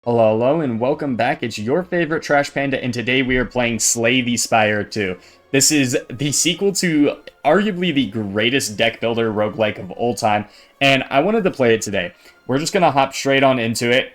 Hello, hello, and welcome back. It's your favorite Trash Panda, and today we are playing Slay the Spire II. This is the sequel to arguably the greatest deck builder roguelike of all time, and I wanted to play it today. We're just going to hop straight on into it.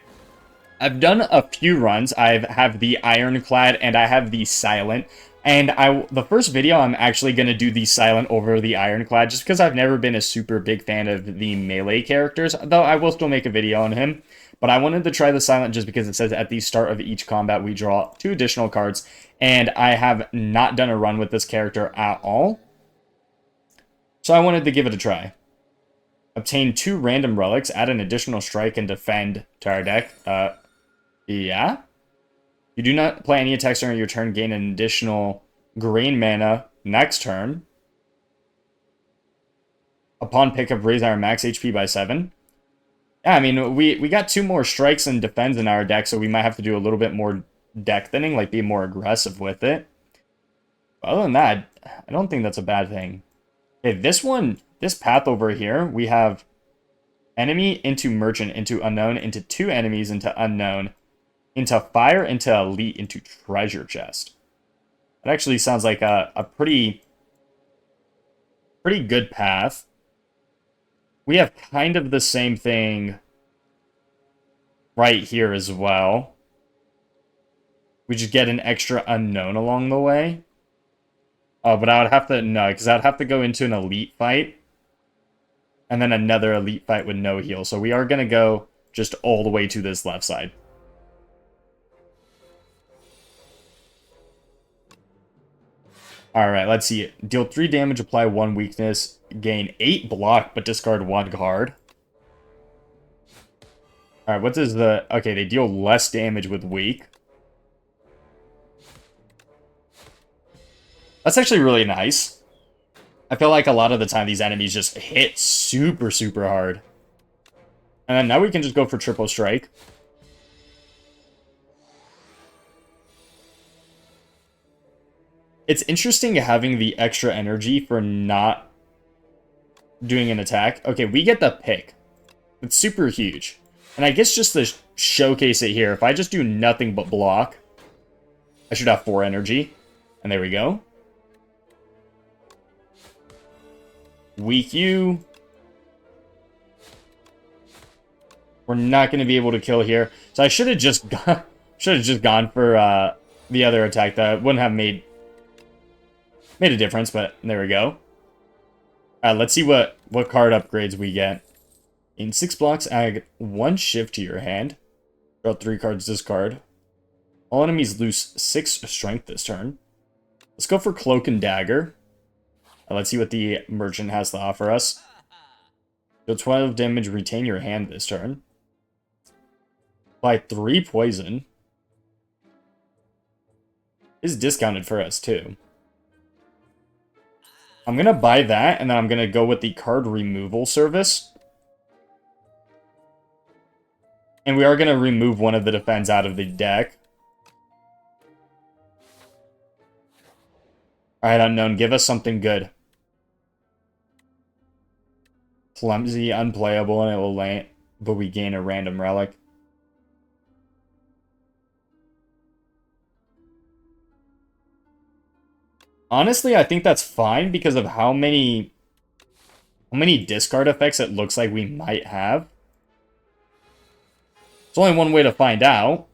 I've done a few runs. I have the Ironclad and I have the Silent. And the first video, I'm actually going to do the Silent over the Ironclad, just because I've never been a super big fan of the melee characters, though I will still make a video on him. But I wanted to try the Silent just because it says at the start of each combat we draw 2 additional cards, and I have not done a run with this character at all. So I wanted to give it a try. Obtain 2 random relics, add an additional strike, and defend to our deck. Yeah. You do not play any attacks during your turn, gain an additional green mana next turn. Upon pickup, raise our max HP by 7. Yeah, I mean, we got 2 more strikes and defends in our deck, so we might have to do a little bit more deck thinning, like be more aggressive with it. But other than that, I don't think that's a bad thing. Okay, this path over here, we have enemy into merchant, into unknown, into 2 enemies, into unknown, into fire, into elite, into treasure chest. That actually sounds like a pretty good path. We have kind of the same thing right here as well. We just get an extra unknown along the way. But I would have to, no, because I'd have to go into an elite fight. And then another elite fight with no heal. So we are going to go just all the way to this left side. Alright, let's see. Deal 3 damage, apply 1 weakness, gain 8 block, but discard 1 card. Alright, what does the... Okay, they deal less damage with weak. That's actually really nice. I feel like a lot of the time these enemies just hit super, super hard. And then now we can just go for triple strike. It's interesting having the extra energy for not doing an attack. Okay, we get the pick. It's super huge. And I guess just to showcase it here, if I just do nothing but block, I should have 4 energy. And there we go. Weak you. We're not going to be able to kill here. So I should have just gone for the other attack. That wouldn't have made a difference, but there we go. Let's see what card upgrades we get. In 6 blocks, add 1 shift to your hand. Draw 3 cards, discard. All enemies lose 6 strength this turn. Let's go for Cloak and Dagger. Let's see what the merchant has to offer us. Deal 12 damage, retain your hand this turn. Apply 3 poison. Is discounted for us too. I'm going to buy that, and then I'm going to go with the card removal service. And we are going to remove one of the defense out of the deck. Alright, Unknown, give us something good. Clumsy, unplayable, and it will land, but we gain a random relic. Honestly, I think that's fine because of how many discard effects it looks like we might have. There's only one way to find out.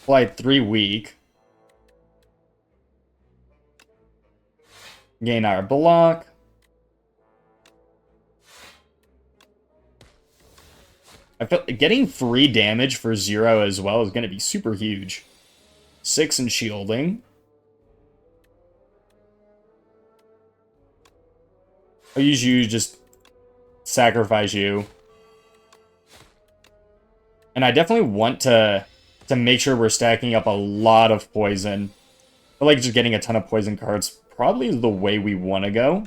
Applied 3 weak. Gain our block. I feel getting free damage for 0 as well is going to be super huge. 6 in shielding. I'll use you, just sacrifice you. And I definitely want to make sure we're stacking up a lot of poison. I like just getting a ton of poison cards. Probably the way we want to go.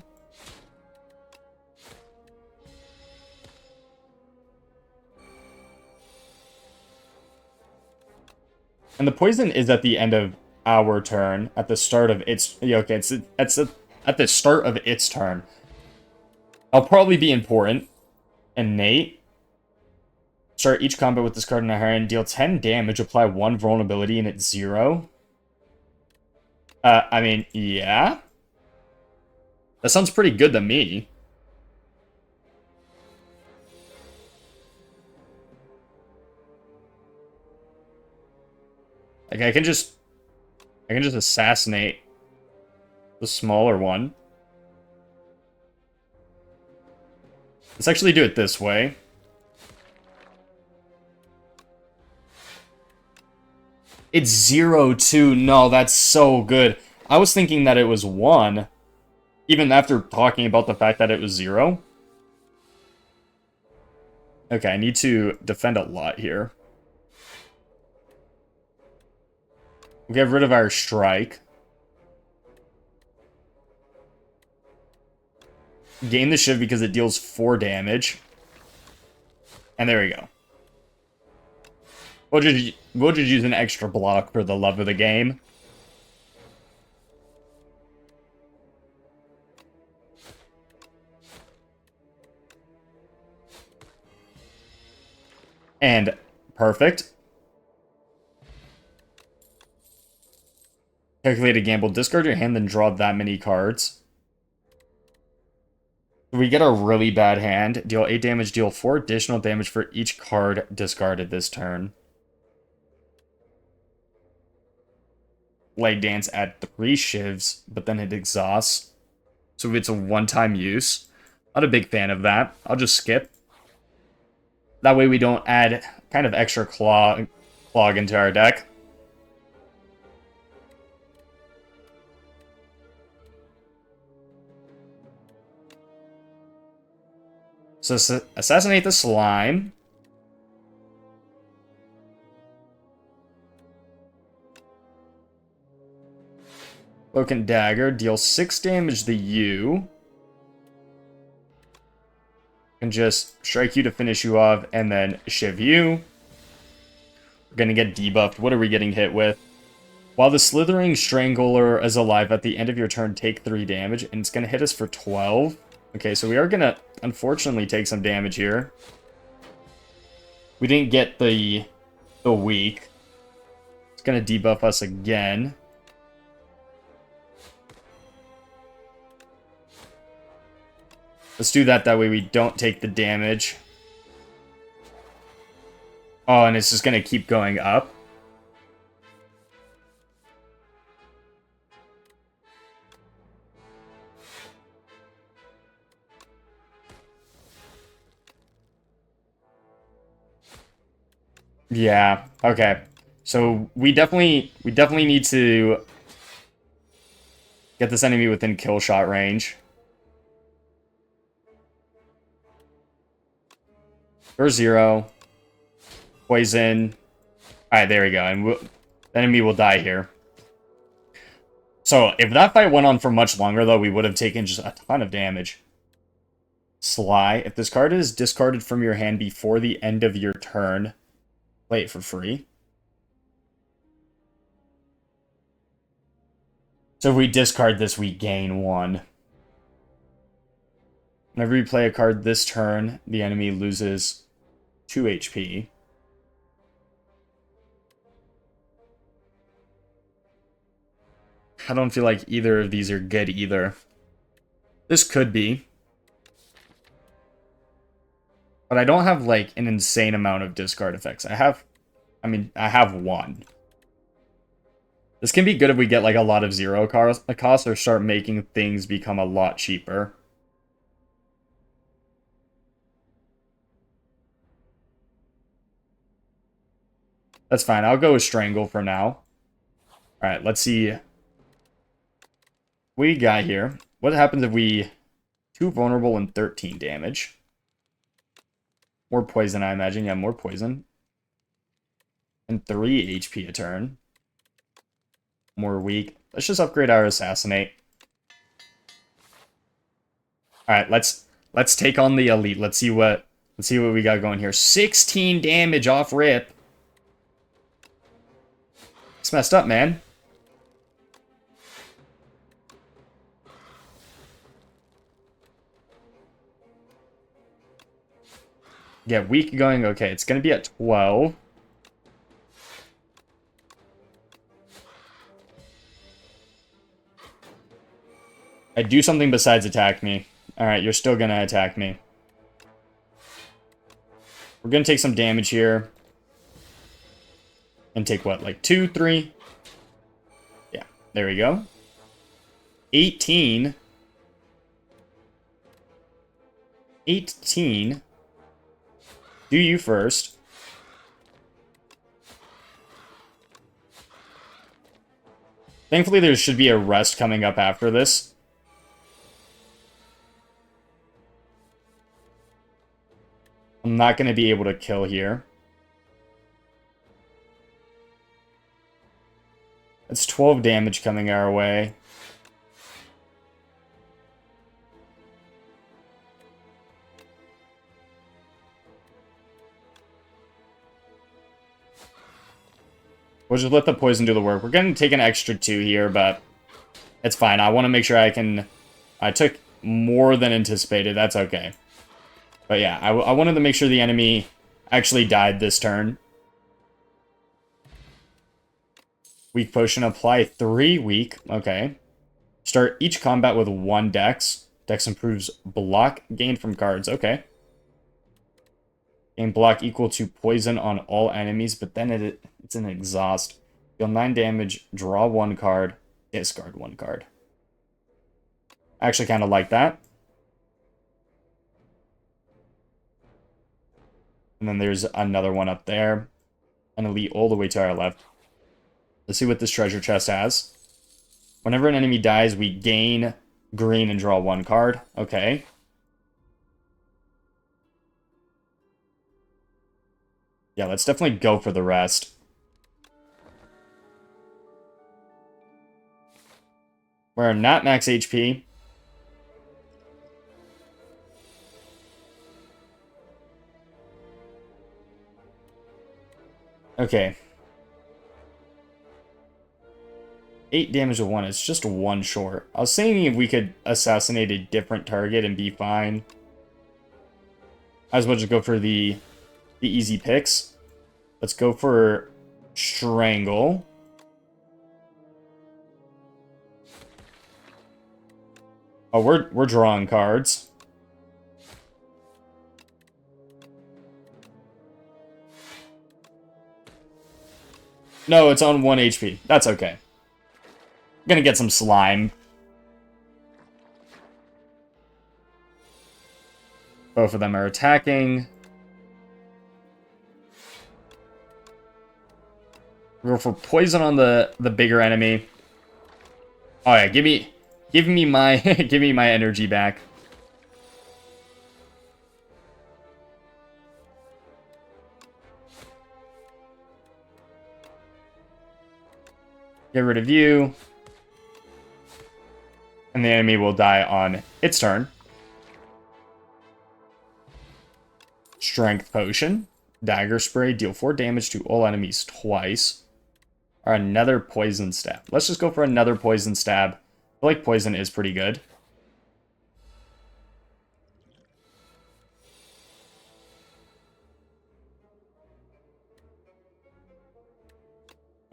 And the poison is at the end of our turn, at the start of its... Yeah, okay, it's at the start of its turn. I'll probably be important. Innate. Start each combat with this card in our hand. Deal 10 damage. Apply 1 vulnerability and it's 0. I mean, yeah. That sounds pretty good to me. Like, I can just assassinate the smaller one. Let's actually do it this way. It's 0, 2. No, that's so good. I was thinking that it was 1. Even after talking about the fact that it was 0. Okay, I need to defend a lot here. We'll get rid of our strike. Gain the shiv because it deals 4 damage. And there we go. We'll just use an extra block for the love of the game. And perfect. Calculate a gamble. Discard your hand, then draw that many cards. We get a really bad hand. Deal 8 damage, deal 4 additional damage for each card discarded this turn. Leg Dance add 3 shivs, but then it exhausts. So it's a one-time use. Not a big fan of that. I'll just skip. That way we don't add kind of extra clog into our deck. So assassinate the slime. Cloak and Dagger. Deal 6 damage to you. And just strike you to finish you off, and then shiv you. We're gonna get debuffed. What are we getting hit with? While the Slithering Strangler is alive at the end of your turn, take 3 damage, and it's gonna hit us for 12. Okay, so we are gonna, unfortunately, take some damage here. We didn't get the weak. It's gonna debuff us again. Let's do that way we don't take the damage. Oh, and it's just gonna keep going up. Yeah, okay. So we definitely need to get this enemy within kill shot range. For 0. Poison. Alright, there we go. And the enemy will die here. So, if that fight went on for much longer, though, we would have taken just a ton of damage. Sly. If this card is discarded from your hand before the end of your turn, play it for free. So if we discard this, we gain 1. Whenever you play a card this turn, the enemy loses 2 HP. I don't feel like either of these are good either. This could be. But I don't have, like, an insane amount of discard effects. I have 1. This can be good if we get, like, a lot of 0 costs or start making things become a lot cheaper. That's fine. I'll go with Strangle for now. Alright, let's see what we got here. What happens if we 2 vulnerable and 13 damage? More poison, I imagine. Yeah, more poison. And 3 HP a turn. More weak. Let's just upgrade our Assassinate. Alright, let's take on the Elite. Let's see what we got going here. 16 damage off rip. It's messed up, man. Yeah, weak going. Okay, it's going to be at 12. I do something besides attack me. Alright, you're still going to attack me. We're going to take some damage here. And take what, like 2, 3? Yeah, there we go. 18. 18. Do you first. Thankfully, there should be a rest coming up after this. I'm not going to be able to kill here. That's 12 damage coming our way. We'll just let the poison do the work. We're going to take an extra 2 here, but it's fine. I want to make sure I can... I took more than anticipated. That's okay. But yeah, I wanted to make sure the enemy actually died this turn. Weak potion, apply 3 weak. Okay. Start each combat with 1 dex. Dex improves block gained from cards. Okay. Gain block equal to poison on all enemies, but then it's an exhaust. Deal 9 damage, draw 1 card, discard 1 card. I actually kind of like that. And then there's another one up there. An elite all the way to our left. Let's see what this treasure chest has. Whenever an enemy dies, we gain green and draw 1 card. Okay. Yeah, let's definitely go for the rest. We're not max HP. Okay. 8 damage to 1. It's just 1 short. I was saying if we could assassinate a different target and be fine. I as well just go for the easy picks. Let's go for Strangle. Oh, we're drawing cards. No, it's on 1 HP. That's okay. I'm gonna get some slime. Both of them are attacking. Go for poison on the bigger enemy. Oh yeah, give me my give me my energy back. Get rid of you. And the enemy will die on its turn. Strength Potion. Dagger Spray. Deal 4 damage to all enemies twice. Or another Poison Stab. Let's just go for another Poison Stab. I feel like poison is pretty good.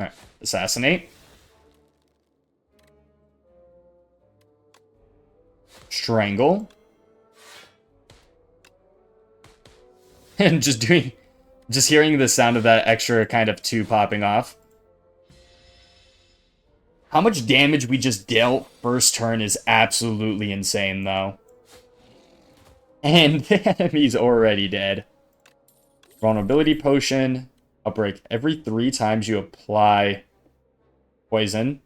Alright. Assassinate. Strangle. And just hearing the sound of that extra kind of 2 popping off. How much damage we just dealt first turn is absolutely insane, though. And the enemy's already dead. Vulnerability Potion. Outbreak. Every 3 times you apply poison,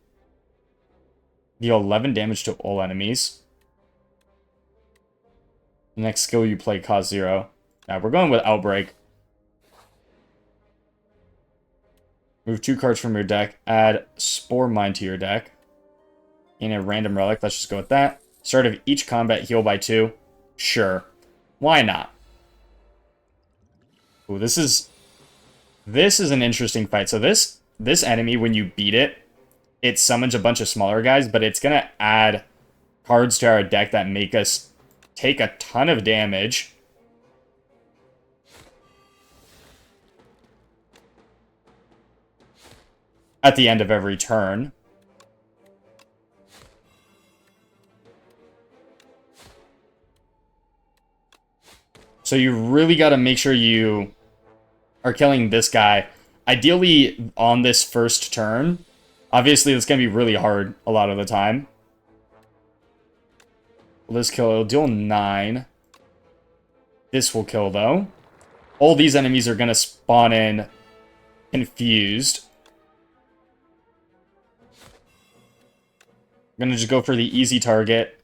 deal 11 damage to all enemies. The next skill you play costs 0. Now we're going with Outbreak. Move 2 cards from your deck. Add Spore Mine to your deck. In a random relic. Let's just go with that. Start of each combat, heal by 2. Sure. Why not? Ooh, this is an interesting fight. So this enemy, when you beat it, it summons a bunch of smaller guys, but it's going to add cards to our deck that make us take a ton of damage. at the end of every turn. So you really got to make sure you are killing this guy. Ideally on this first turn. Obviously, it's going to be really hard a lot of the time. Will this kill? It'll deal 9. This will kill, though. All these enemies are going to spawn in confused. I'm going to just go for the easy target.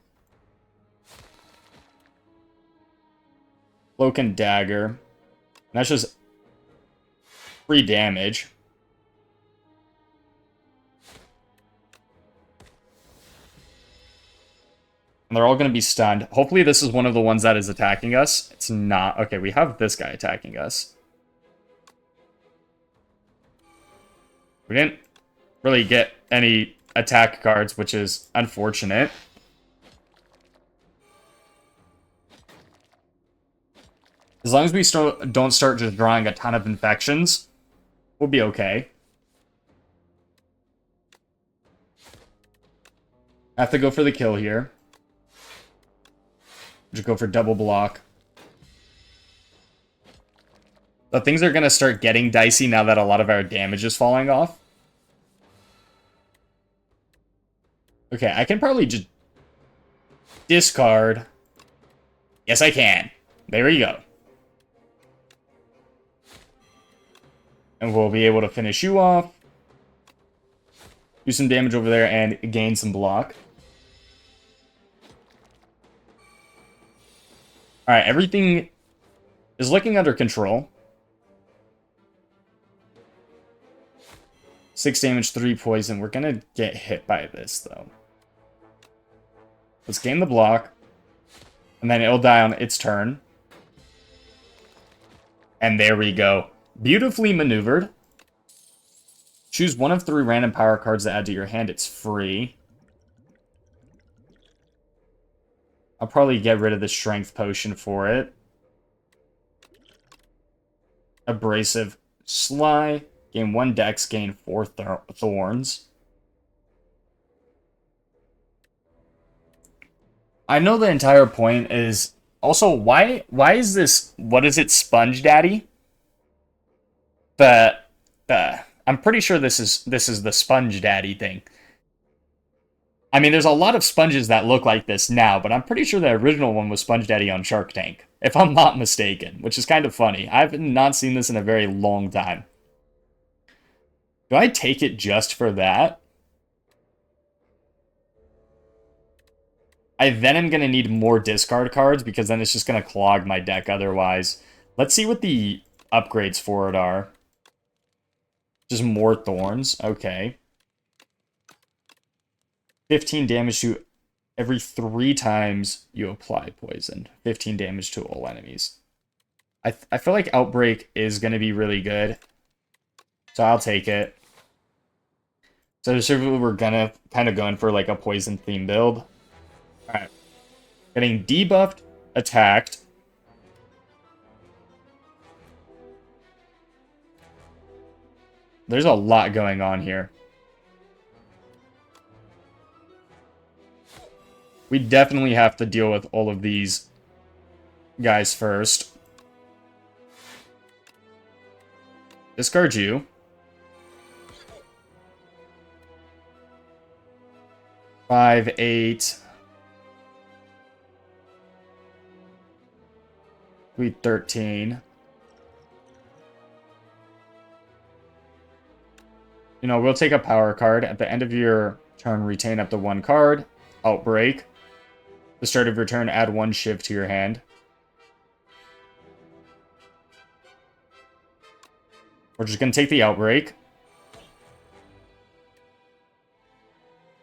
Cloak and Dagger. And that's just free damage. And they're all going to be stunned. Hopefully this is one of the ones that is attacking us. It's not. Okay, we have this guy attacking us. We didn't really get any attack cards, which is unfortunate. As long as we don't start just drawing a ton of infections, we'll be okay. I have to go for the kill here. Just go for double block. But things are going to start getting dicey now that a lot of our damage is falling off. Okay, I can probably just discard. Yes, I can. There we go. And we'll be able to finish you off. Do some damage over there and gain some block. Alright, everything is looking under control. 6 damage, 3 poison. We're gonna get hit by this, though. Let's gain the block. And then it'll die on its turn. And there we go. Beautifully maneuvered. Choose one of 3 random power cards to add to your hand. It's free. I'll probably get rid of the strength potion for it. Abrasive Sly. Gain 1 dex, gain 4 thorns. I know the entire point is... Also, why is this... What is it, Sponge Daddy? I'm pretty sure this is the Sponge Daddy thing. I mean, there's a lot of sponges that look like this now, but I'm pretty sure the original one was Sponge Daddy on Shark Tank, if I'm not mistaken, which is kind of funny. I've not seen this in a very long time. Do I take it just for that? I then am going to need more discard cards, because then it's just going to clog my deck otherwise. Let's see what the upgrades for it are. Just more thorns. Okay. 15 damage to every 3 times you apply poison. 15 damage to all enemies. I feel like Outbreak is going to be really good. So I'll take it. So we're gonna kind of going for like a poison theme build. Alright. Getting debuffed, attacked. There's a lot going on here. We definitely have to deal with all of these guys first. Discard you. Five, 8. 13. You know, we'll take a power card. At the end of your turn, retain up to 1 card. Outbreak. The start of your turn, add 1 shiv to your hand. We're just going to take the Outbreak.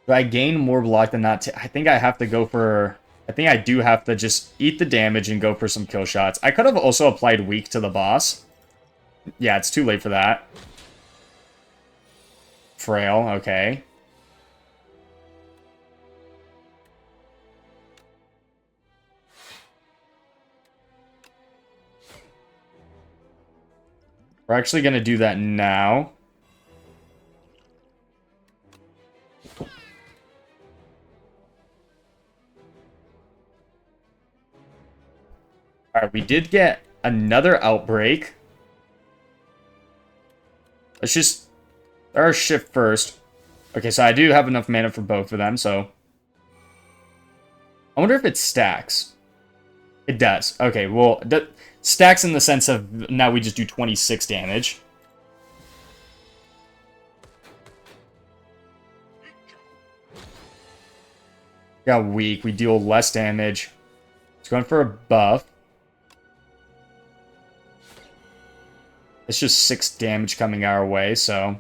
Do I gain more block than not? I think I have to go for... I think I do have to just eat the damage and go for some kill shots. I could have also applied weak to the boss. Yeah, it's too late for that. Frail, okay. We're actually going to do that now. Alright, we did get another outbreak. Let's just... our shift first. Okay, so I do have enough mana for both of them, so... I wonder if it stacks. It does. Okay, well, that stacks in the sense of now we just do 26 damage. Got weak. We deal less damage. It's going for a buff. It's just 6 damage coming our way, so...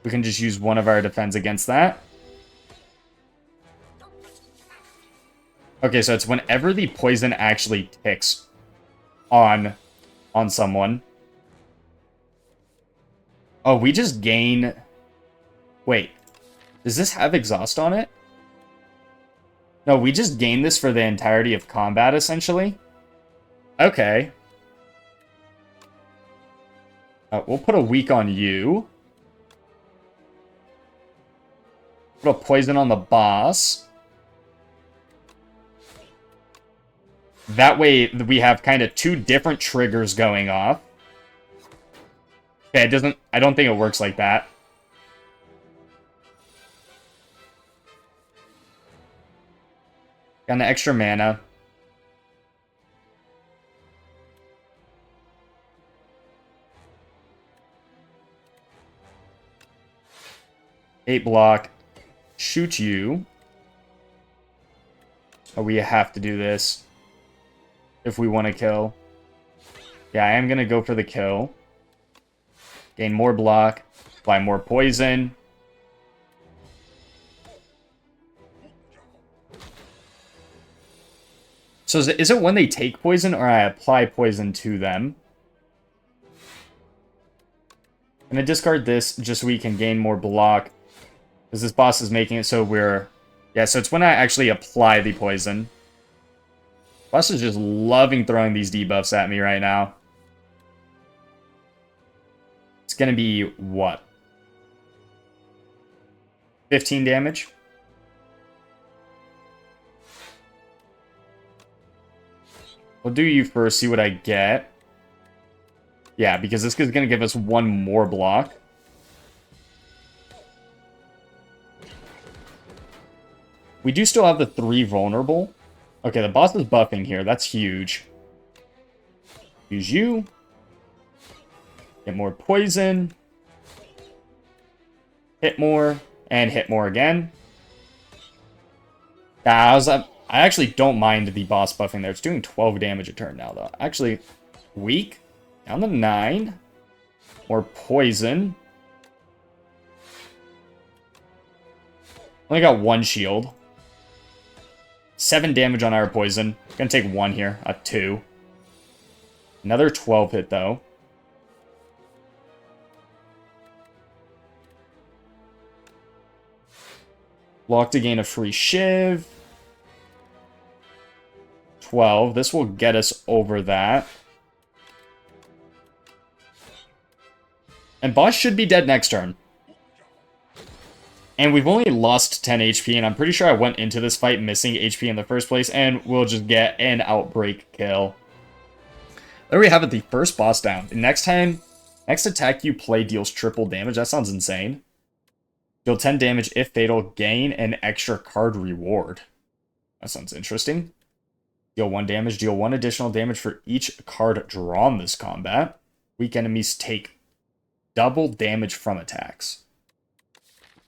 we can just use one of our defense against that. Okay, so it's whenever the poison actually ticks on someone. Oh, we just gain... wait. Does this have exhaust on it? No, we just gain this for the entirety of combat, essentially. Okay. We'll put a weak on you. Put a poison on the boss. That way, we have kind of 2 different triggers going off. Okay, it doesn't... I don't think it works like that. Got an extra mana. Eight block. Shoot you. Oh, we have to do this. If we want to kill. Yeah, I am going to go for the kill. Gain more block. Apply more poison. So is it when they take poison or I apply poison to them? I'm going to discard this just so we can gain more block. Because this boss is making it so we're... yeah, so it's when I actually apply the poison. Boss is just loving throwing these debuffs at me right now. It's going to be what? 15 damage? We'll do you first, see what I get. Yeah, because this is going to give us 1 more block. We do still have the 3 vulnerable. Okay, the boss is buffing here. That's huge. Use you. Get more poison. Hit more. And hit more again. I actually don't mind the boss buffing there. It's doing 12 damage a turn now, though. Actually, weak. Down to 9. More poison. Only got 1 shield. 7 damage on our poison. Gonna take 1 here. A 2. Another 12 hit, though. Block to gain a free shiv. 12. This will get us over that. And boss should be dead next turn. And we've only lost 10 HP, and I'm pretty sure I went into this fight missing HP in the first place, and we'll just get an outbreak kill. There we have it, the first boss down. Next attack you play deals triple damage. That sounds insane. Deal 10 damage if fatal, gain an extra card reward. That sounds interesting. Deal 1 damage, deal 1 additional damage for each card drawn this combat. Weak enemies take double damage from attacks.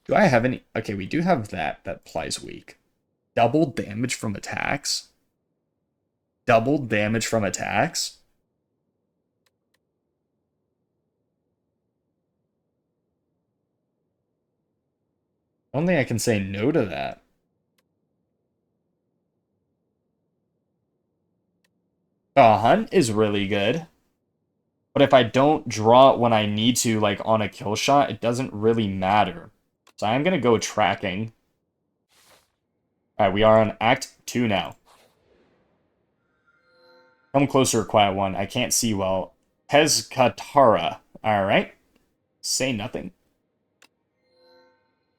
Do I have any? Okay, we do have that applies weak. Double damage from attacks? Double damage from attacks? I don't think I can say no to that. Hunt is really good. But if I don't draw it when I need to, like on a kill shot, it doesn't really matter. So I'm going to go tracking. Alright, we are on Act 2 now. Come closer, Quiet One. I can't see well. Tezkatara. Alright. Say nothing.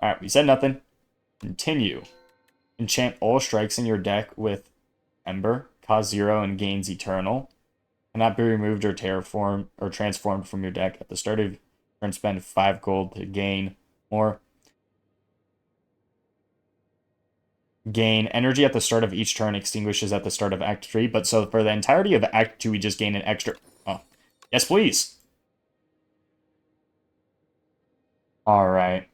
Alright, we said nothing. Continue. Enchant all strikes in your deck with Ember. Cost 0 and gains Eternal. Cannot be removed or terraformed or transformed from your deck. At the start of turn, spend 5 gold to gain more. Gain energy at the start of each turn, extinguishes at the start of Act 3. But so for the entirety of Act 2, we just gain an extra... Oh, yes, please. Alright.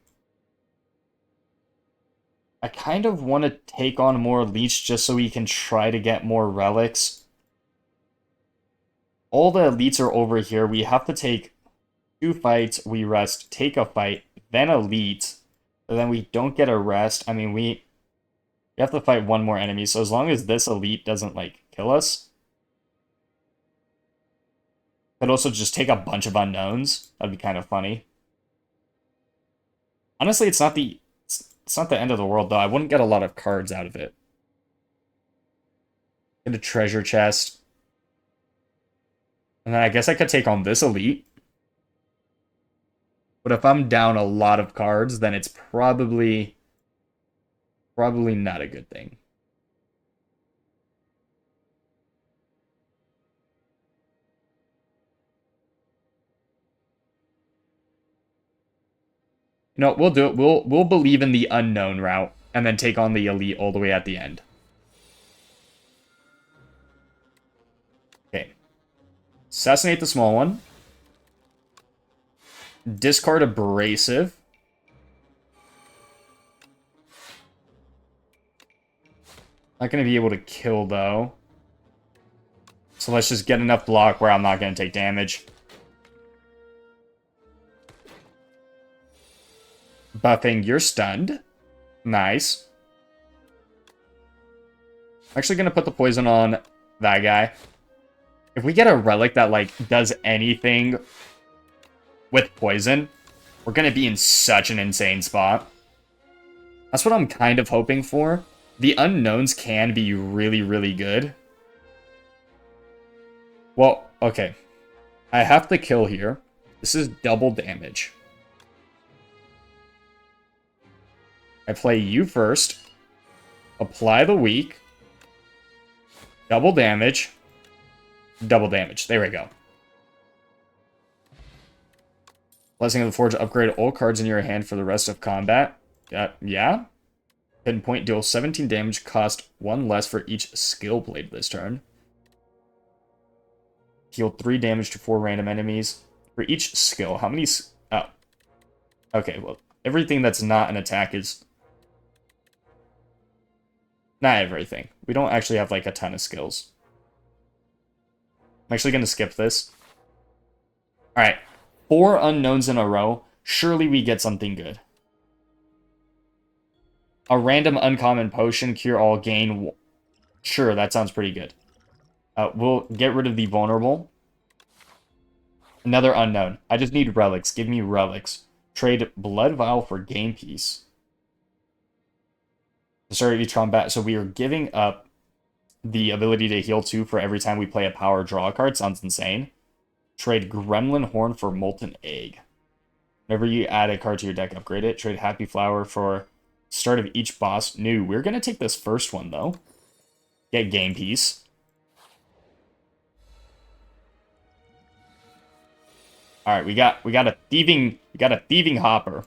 I kind of want to take on more Leech just so we can try to get more relics. All the elites are over here. We have to take 2 fights, we rest, take a fight, then elite. But then we don't get a rest. I mean, we have to fight one more enemy. So as long as this elite doesn't, like, kill us. Could also just take a bunch of unknowns. That'd be kind of funny. Honestly, it's not the end of the world, though. I wouldn't get a lot of cards out of it. Get a treasure chest. And then I guess I could take on this elite. But if I'm down a lot of cards, then it's probably not a good thing. You know, we'll do it. We'll believe in the unknown route and then take on the elite all the way at the end. Okay. Assassinate the small one. Discard Abrasive. Not going to be able to kill, though. So let's just get enough block where I'm not going to take damage. Buffing, you're stunned. Nice. I'm actually going to put the poison on that guy. If we get a relic that, like, does anything with poison, we're going to be in such an insane spot. That's what I'm kind of hoping for. The unknowns can be really, really good. Well, okay. I have to kill here. This is double damage. I play you first. Apply the weak. Double damage. Double damage. There we go. Blessing of the Forge, upgrade all cards in your hand for the rest of combat. Yeah? Pinpoint, deal 17 damage, cost 1 less for each skill blade this turn. Heal 3 damage to 4 random enemies. For each skill, how many... Oh. Okay, well, everything that's not an attack is... Not everything. We don't actually have, like, a ton of skills. I'm actually going to skip this. Alright. 4 unknowns in a row. Surely we get something good. A random uncommon potion, cure all, gain... Sure, that sounds pretty good. We'll get rid of the vulnerable. Another unknown. I just need relics. Give me relics. Trade Blood Vial for Game Piece. To start each combat, so we are giving up the ability to heal 2 for every time we play a power draw card. Sounds insane. Trade Gremlin Horn for Molten Egg. Whenever you add a card to your deck, upgrade it. Trade Happy Flower for start of each boss. New. We're going to take this first one, though. Get Game Piece. Alright, we got a thieving hopper.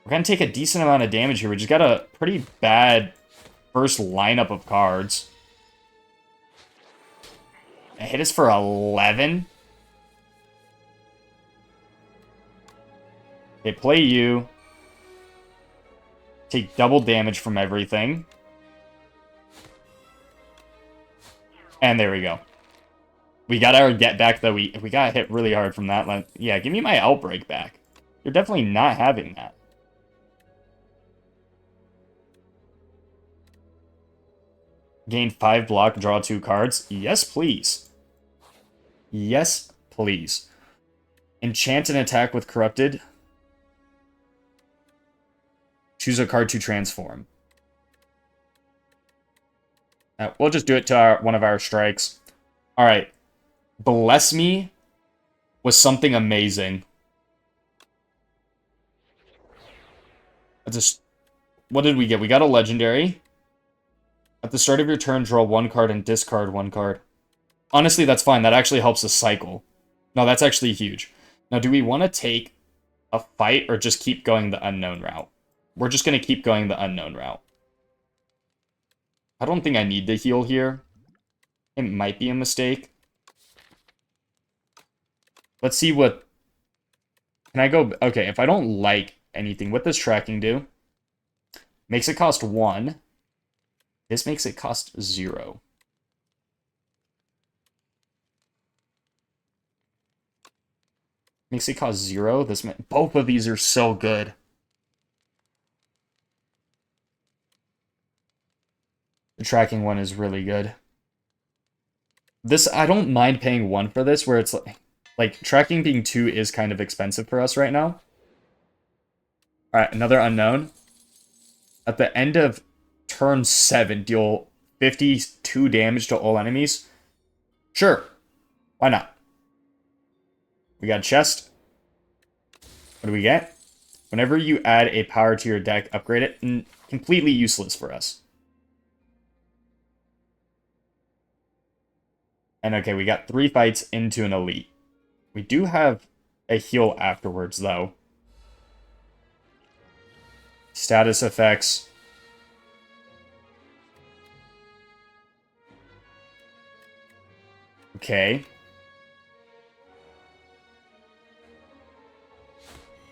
We're going to take a decent amount of damage here. We just got a pretty bad first lineup of cards. It hit us for 11. They play you. Take double damage from everything. And there we go. We got our get back, though. We got hit really hard from that. Yeah, give me my Outbreak back. You're definitely not having that. Gain 5 block, draw 2 cards. Yes, please. Yes, please. Enchant an attack with Corrupted. Choose a card to transform. We'll just do it to one of our strikes. Alright. Bless me with something amazing. What did we get? We got a legendary. At the start of your turn, draw one card and discard one card. Honestly, that's fine. That actually helps us cycle. No, that's actually huge. Now, do we want to take a fight or just keep going the unknown route? We're just going to keep going the unknown route. I don't think I need to heal here. It might be a mistake. Let's see what... Can I go... Okay, if I don't like anything, what does tracking do? Makes it cost 1. This makes it cost 0. Makes it cost 0. Both of these are so good. The tracking one is really good. This, I don't mind paying 1 for this, where it's like tracking being 2 is kind of expensive for us right now. Alright, another unknown. At the end of turn 7, deal 52 damage to all enemies. Sure. Why not? We got a chest. What do we get? Whenever you add a power to your deck, upgrade it. Completely useless for us. And okay, we got 3 fights into an elite. We do have a heal afterwards, though. Status effects. Okay.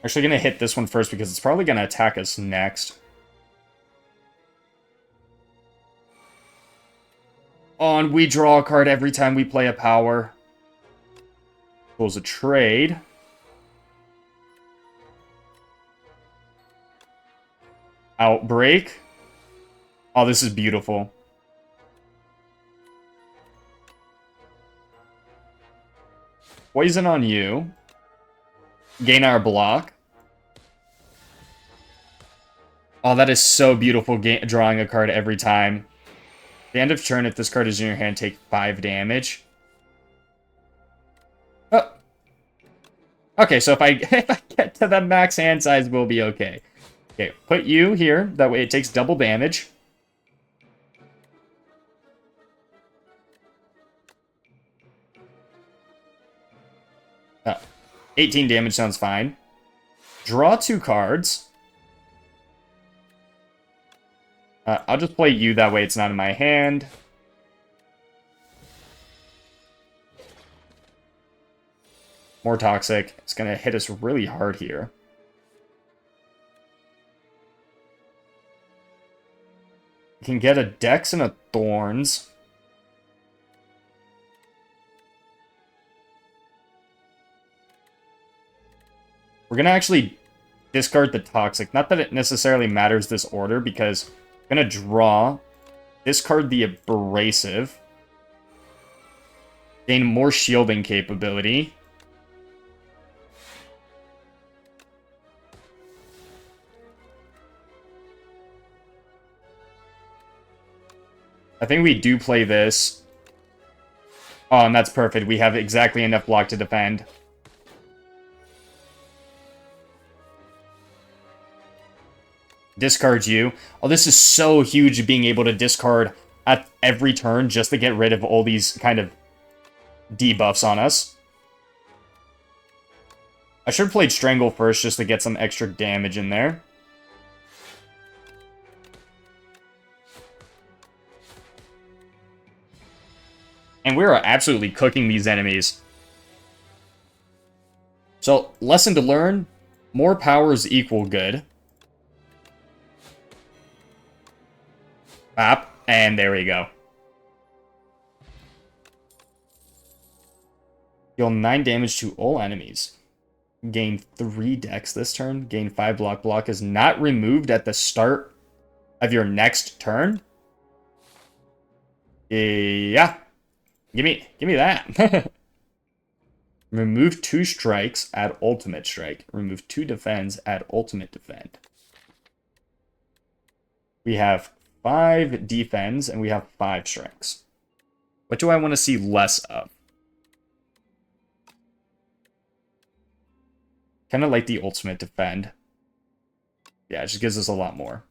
Actually going to hit this one first because it's probably going to attack us next. Oh, and we draw a card every time we play a power. Pulls a trade. Outbreak. Oh, this is beautiful. Poison on you. Gain our block. Oh, that is so beautiful, drawing a card every time. At the end of turn, if this card is in your hand, take 5 damage. Oh. Okay, so if I get to the max hand size, we'll be okay. Okay, put you here. That way it takes double damage. Oh, 18 damage sounds fine. Draw 2 cards. I'll just play you, that way it's not in my hand. More toxic. It's going to hit us really hard here. We can get a Dex and a Thorns. We're going to actually discard the toxic. Not that it necessarily matters this order, because I'm going to draw, discard the abrasive, gain more shielding capability. I think we do play this. Oh, and that's perfect. We have exactly enough block to defend. Discard you. Oh, this is so huge, being able to discard at every turn just to get rid of all these kind of debuffs on us. I should have played Strangle first just to get some extra damage in there. And we are absolutely cooking these enemies. So, lesson to learn, more powers equal good. And there we go. Deal 9 damage to all enemies. Gain 3 dex this turn. Gain 5 block. Block is not removed at the start of your next turn. Yeah. Give me that. Remove 2 strikes, add ultimate strike. Remove 2 defends, add ultimate defend. We have 5 defends, and we have 5 strikes. What do I want to see less of? Kind of like the ultimate defend. Yeah, it just gives us a lot more.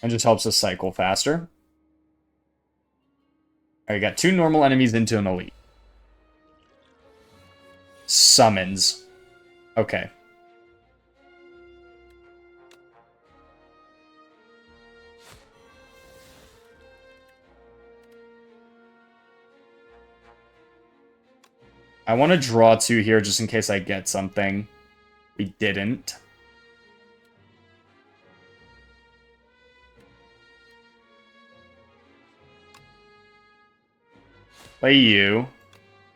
And just helps us cycle faster. Alright, got 2 normal enemies into an elite. Summons. Okay. I want to draw 2 here just in case I get something. We didn't. Play you.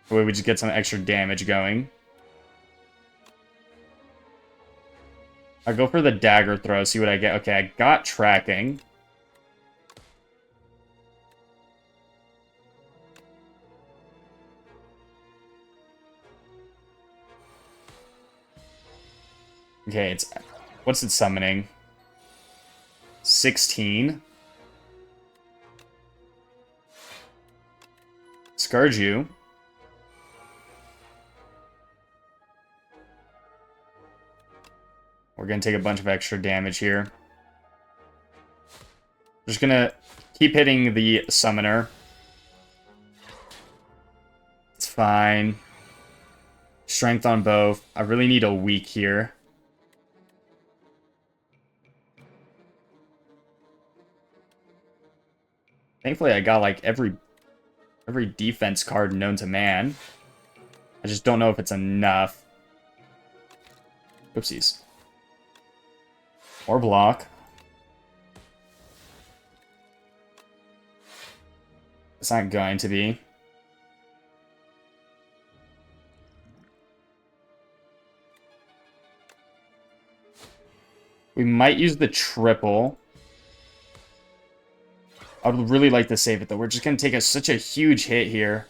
That we just get some extra damage going. I'll go for the dagger throw, see what I get. Okay, I got tracking. Okay, it's... What's it summoning? 16. Scourge you. We're going to take a bunch of extra damage here. Just going to keep hitting the summoner. It's fine. Strength on both. I really need a weak here. Thankfully, I got like every defense card known to man. I just don't know if it's enough. Oopsies. Or block. It's not going to be. We might use the triple. I would really like to save it, though. We're just going to take such a huge hit here.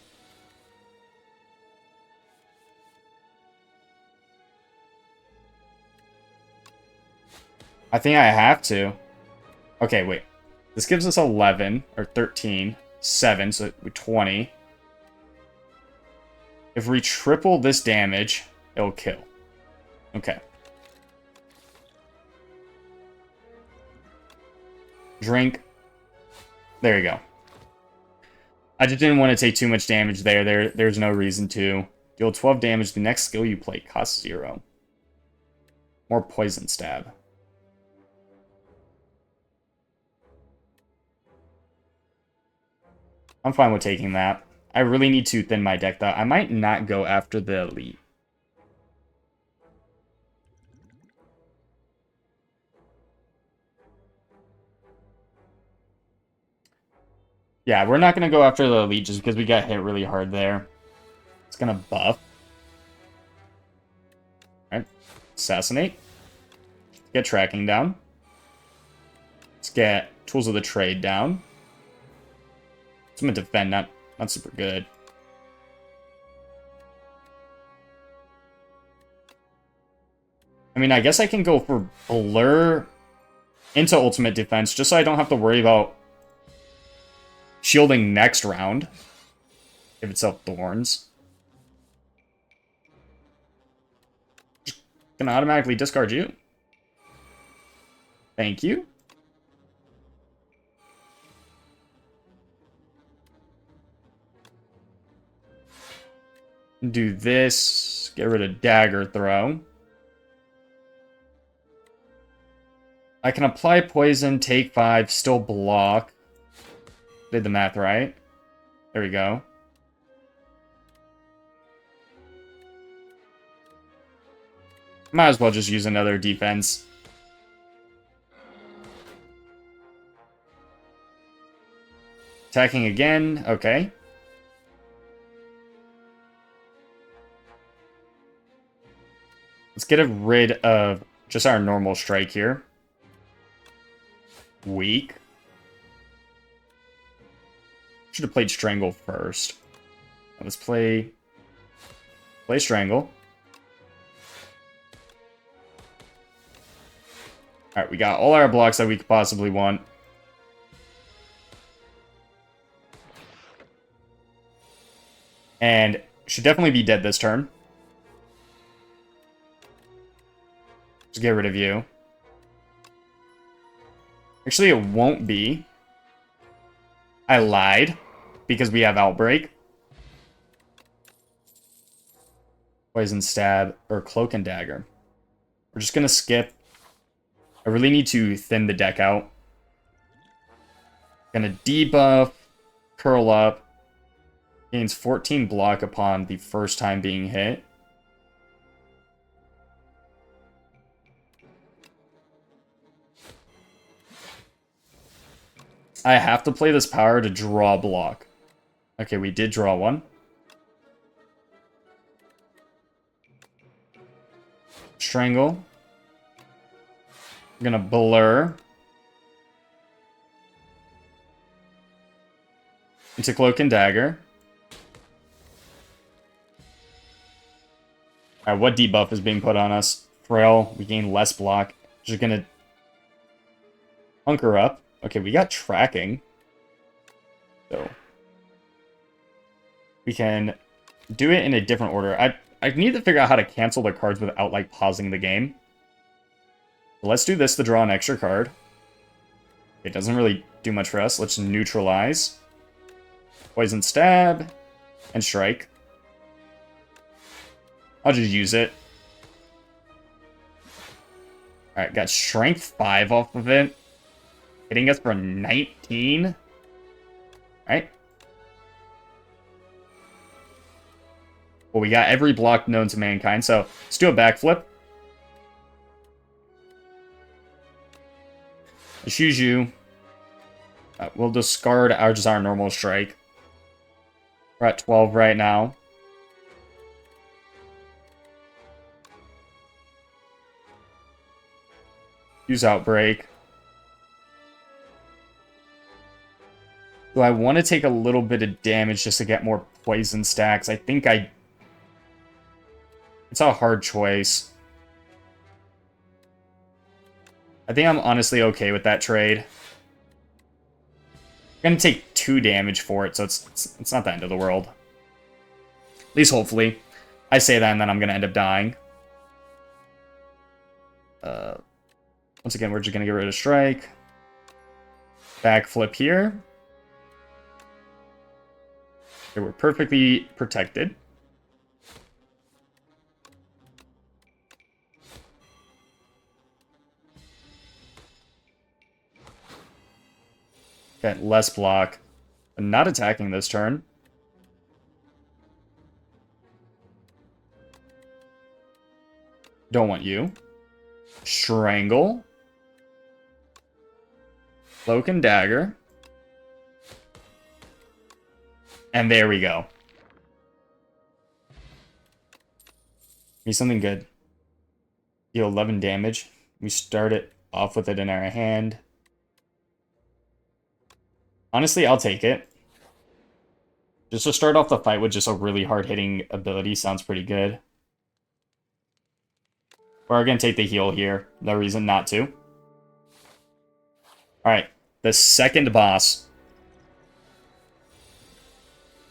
I think I have to. Okay, wait. This gives us 11, or 13, 7, so 20. If we triple this damage, it'll kill. Okay. Drink. There you go. I just didn't want to take too much damage there. There's no reason to. Deal 12 damage. The next skill you play costs 0. More poison stab. I'm fine with taking that. I really need to thin my deck, though. I might not go after the elite. Yeah, we're not going to go after the elite just because we got hit really hard there. It's going to buff. Alright. Assassinate. Get tracking down. Let's get Tools of the Trade down. It's meant to defend, not super good. I mean, I guess I can go for Blur into Ultimate Defense just so I don't have to worry about shielding next round if it's out Thorns. Just gonna automatically discard you. Thank you. Do this. Get rid of Dagger Throw. I can apply Poison, take 5, still block. Did the math right. There we go. Might as well just use another defense. Attacking again. Okay. Let's get rid of just our normal strike here. Weak. Should have played Strangle first. Let's play Strangle. Alright, we got all our blocks that we could possibly want. And should definitely be dead this turn. Just get rid of you. Actually, it won't be. I lied. Because we have Outbreak. Poison Stab or Cloak and Dagger. We're just going to skip. I really need to thin the deck out. Gonna debuff. Curl up. Gains 14 block upon the first time being hit. I have to play this power to draw block. Okay, we did draw one. Strangle. I'm gonna blur. Into Cloak and Dagger. Alright, what debuff is being put on us? Frail. We gain less block. Just gonna hunker up. Okay, we got tracking. So we can do it in a different order. I need to figure out how to cancel the cards without, like, pausing the game. So let's do this to draw an extra card. It doesn't really do much for us. Let's neutralize. Poison Stab. And Strike. I'll just use it. Alright, got Strength 5 off of it. Hitting us for 19. Alright. Well, we got every block known to mankind, so let's do a backflip. Let's use you. We'll discard our normal strike. We're at 12 right now. Use Outbreak. Do I want to take a little bit of damage just to get more poison stacks? I think it's a hard choice. I think I'm honestly okay with that trade. I'm going to take 2 damage for it, so it's not the end of the world. At least hopefully. I say that and then I'm going to end up dying. Once again, we're just going to get rid of Strike. Backflip here. Okay, we're perfectly protected. Okay, less block. I'm not attacking this turn. Don't want you. Strangle. Cloak and Dagger. And there we go. Need something good. Deal 11 damage. We start it off with it in our hand. Honestly, I'll take it. Just to start off the fight with just a really hard-hitting ability sounds pretty good. We're going to take the heal here. No reason not to. Alright, the second boss.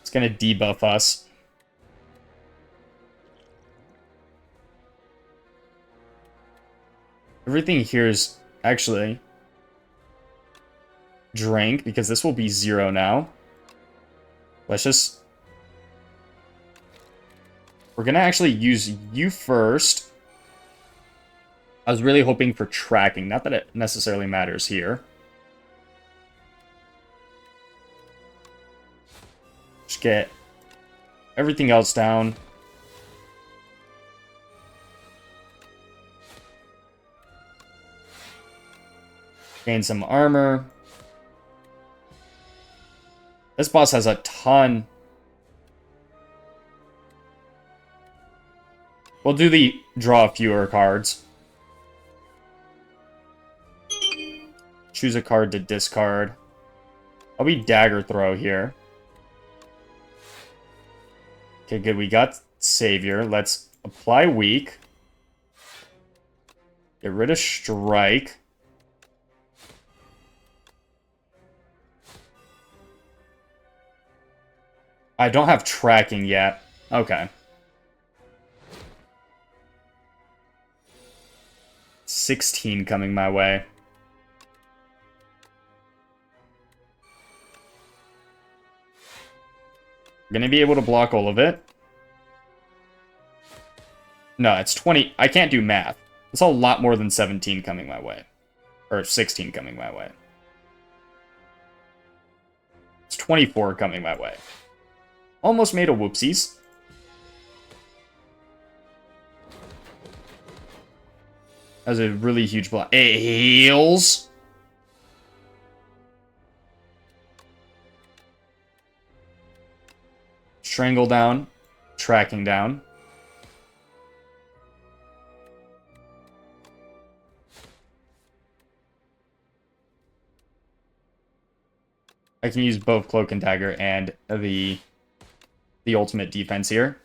It's going to debuff us. Everything here is actually drank, because this will be 0 now. Let's just... We're going to actually use you first. I was really hoping for tracking. Not that it necessarily matters here. Just get everything else down. Gain some armor. This boss has a ton. We'll do the draw fewer cards. Choose a card to discard. I'll be Dagger Throw here. Okay, good. We got Savior. Let's apply Weak. Get rid of Strike. I don't have tracking yet. Okay. 16 coming my way. Gonna be able to block all of it. No, it's 20. I can't do math. It's a lot more than 17 coming my way. Or 16 coming my way. It's 24 coming my way. Almost made a whoopsies. That was a really huge block. Ails! Strangle down. Tracking down. I can use both Cloak and Dagger and the ultimate defense here.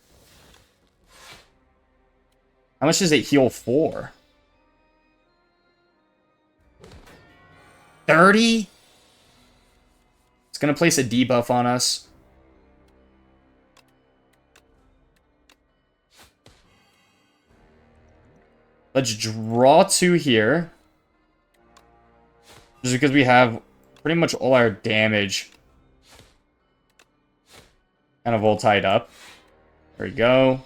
How much does it heal for? 30? It's going to place a debuff on us. Let's draw 2 here. Just because we have pretty much all our damage kind of all tied up. There we go.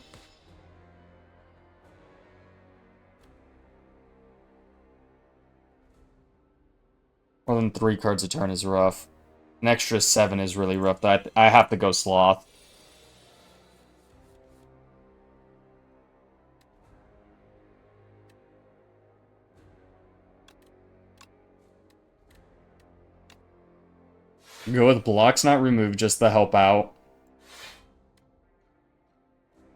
More than 3 cards a turn is rough. An extra 7 is really rough. I have to go Sloth. Go with blocks not removed just to help out.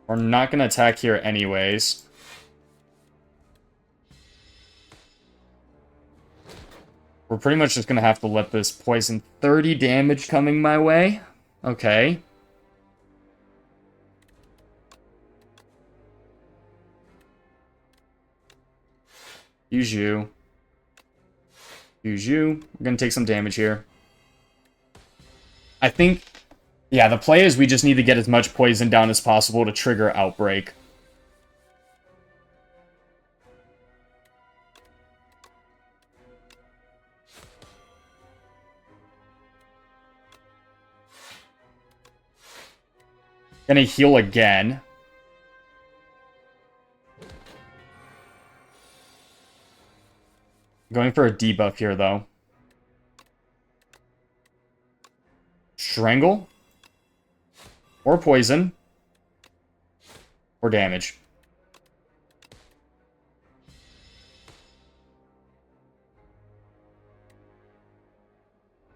We're not going to attack here anyways. We're pretty much just going to have to let this poison. 30 damage coming my way. Okay. Use you. Use you. We're going to take some damage here. I think, yeah, the play is we just need to get as much poison down as possible to trigger Outbreak. Gonna heal again. Going for a debuff here, though. Strangle. Or poison. Or damage.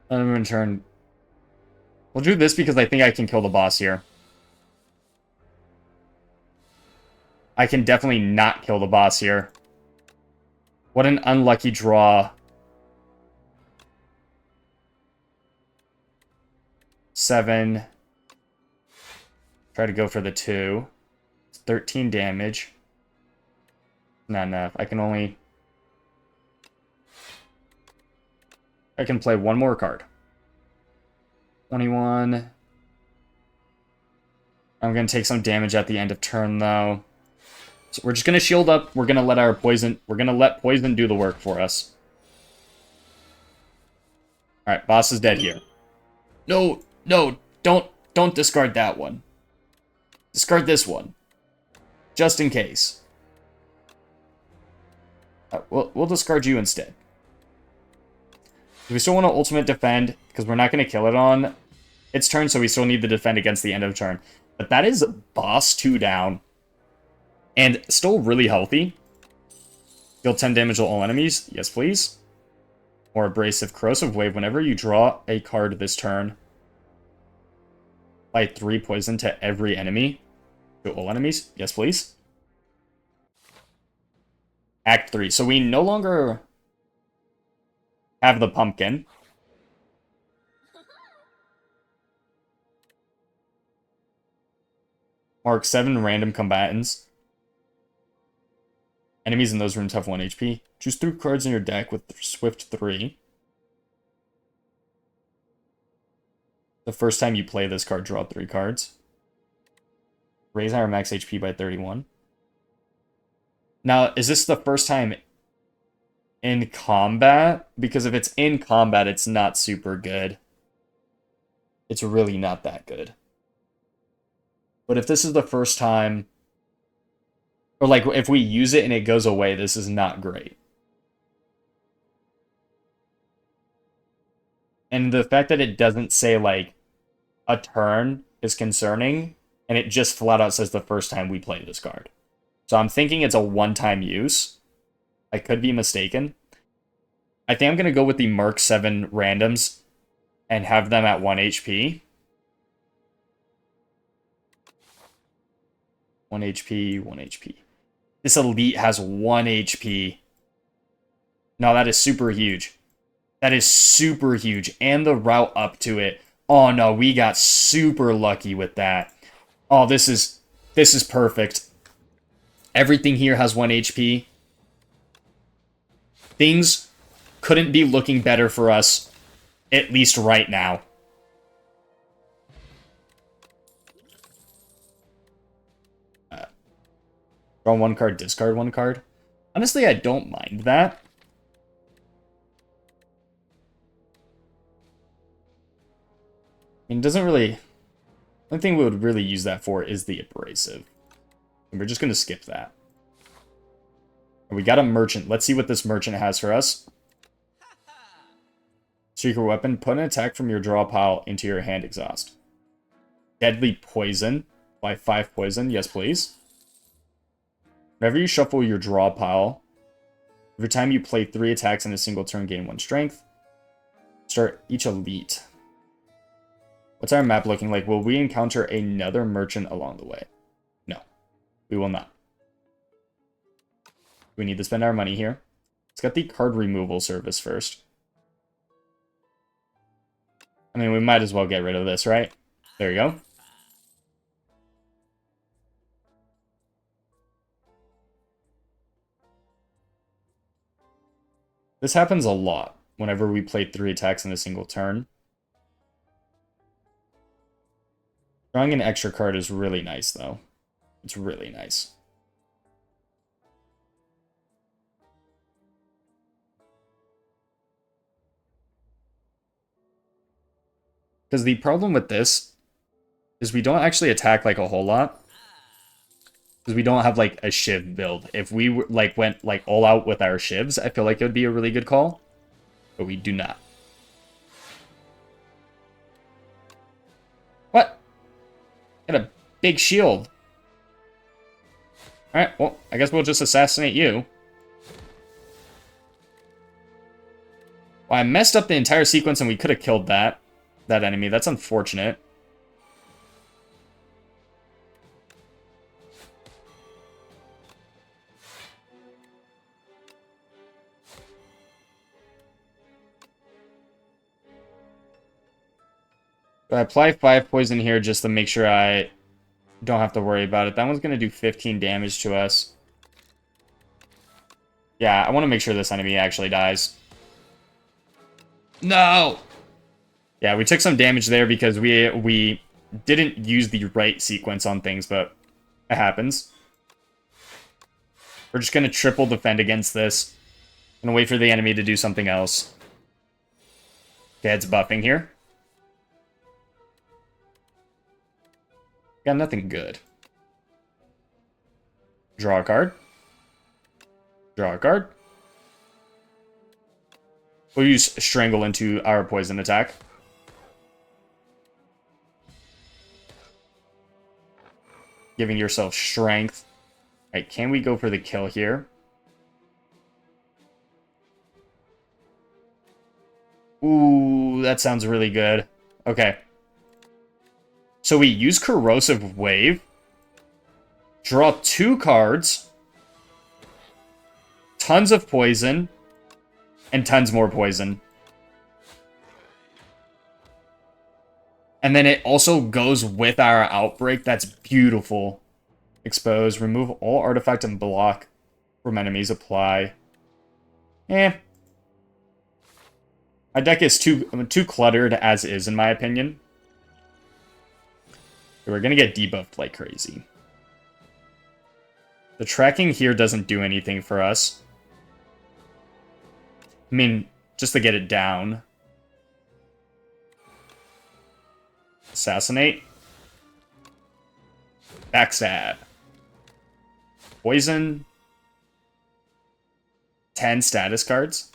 And in turn, we'll do this because I think I can kill the boss here. I can definitely not kill the boss here. What an unlucky draw. 7. Try to go for the 2. It's 13 damage. Not enough. I can play one more card. 21. I'm going to take some damage at the end of turn, though. So we're just going to shield up. We're going to let our poison... We're going to let poison do the work for us. Alright, boss is dead here. No, no, don't discard that one. Discard this one. Just in case. We'll discard you instead. We still want to ultimate defend, because we're not going to kill it on its turn, so we still need to defend against the end of turn. But that is boss 2 down. And still really healthy. Deal 10 damage to all enemies. Yes, please. Or Abrasive Corrosive Wave. Whenever you draw a card this turn, apply 3 poison to every enemy. To all enemies. Yes, please. Act 3. So we no longer have the pumpkin. Mark 7 random combatants. Enemies in those rooms have 1 HP. Choose 3 cards in your deck with Swift 3. The first time you play this card, draw 3 cards. Raise our max HP by 31. Now, is this the first time in combat, because if it's in combat, it's not super good. It's really not that good. But if this is the first time, or like if we use it and it goes away, this is not great. And the fact that it doesn't say like a turn is concerning, and it just flat out says the first time we play this card. So I'm thinking it's a one-time use. I could be mistaken. I think I'm going to go with the Merc 7 randoms and have them at 1 HP. 1 HP, 1 HP. This elite has 1 HP. No, that is super huge. That is super huge. And the route up to it. Oh no, we got super lucky with that. Oh, this is perfect. Everything here has 1 HP. Things couldn't be looking better for us, at least right now. Draw 1 card, discard 1 card. Honestly, I don't mind that. I mean, it doesn't really... The only thing we would really use that for is the abrasive. And we're just going to skip that. And we got a merchant. Let's see what this merchant has for us. Secret weapon. Put an attack from your draw pile into your hand exhaust. Deadly poison. Apply 5 poison. Yes, please. Whenever you shuffle your draw pile, every time you play 3 attacks in a single turn, gain 1 strength. Start each elite. What's our map looking like? Will we encounter another merchant along the way? No, we will not. We need to spend our money here. Let's get the card removal service first. I mean, we might as well get rid of this, right? There you go. This happens a lot whenever we play 3 attacks in a single turn. Drawing an extra card is really nice, though. It's really nice. Because the problem with this is we don't actually attack like a whole lot. Because we don't have like a Shiv build. If we like went like all out with our Shivs, I feel like it would be a really good call. But we do not. What? Got a big shield. Alright, well, I guess we'll just assassinate you. Well, I messed up the entire sequence and we could have killed that enemy. That's unfortunate. I apply 5 poison here just to make sure I don't have to worry about it. That one's going to do 15 damage to us. Yeah, I want to make sure this enemy actually dies. No! Yeah, we took some damage there because we didn't use the right sequence on things, but it happens. We're just going to triple defend against this. And wait for the enemy to do something else. Okay, it's buffing here. Got nothing good. Draw a card. Draw a card. We'll use Strangle into our poison attack. Giving yourself strength. Alright, can we go for the kill here? Ooh, that sounds really good. Okay. So we use Corrosive Wave. Draw 2 cards. Tons of poison. And tons more poison. And then it also goes with our Outbreak. That's beautiful. Expose. Remove all artifact and block from enemies. Apply. My deck is too cluttered as is, in my opinion. We're going to get debuffed like crazy. The tracking here doesn't do anything for us. I mean, just to get it down. Assassinate. Backstab. Poison. 10 status cards.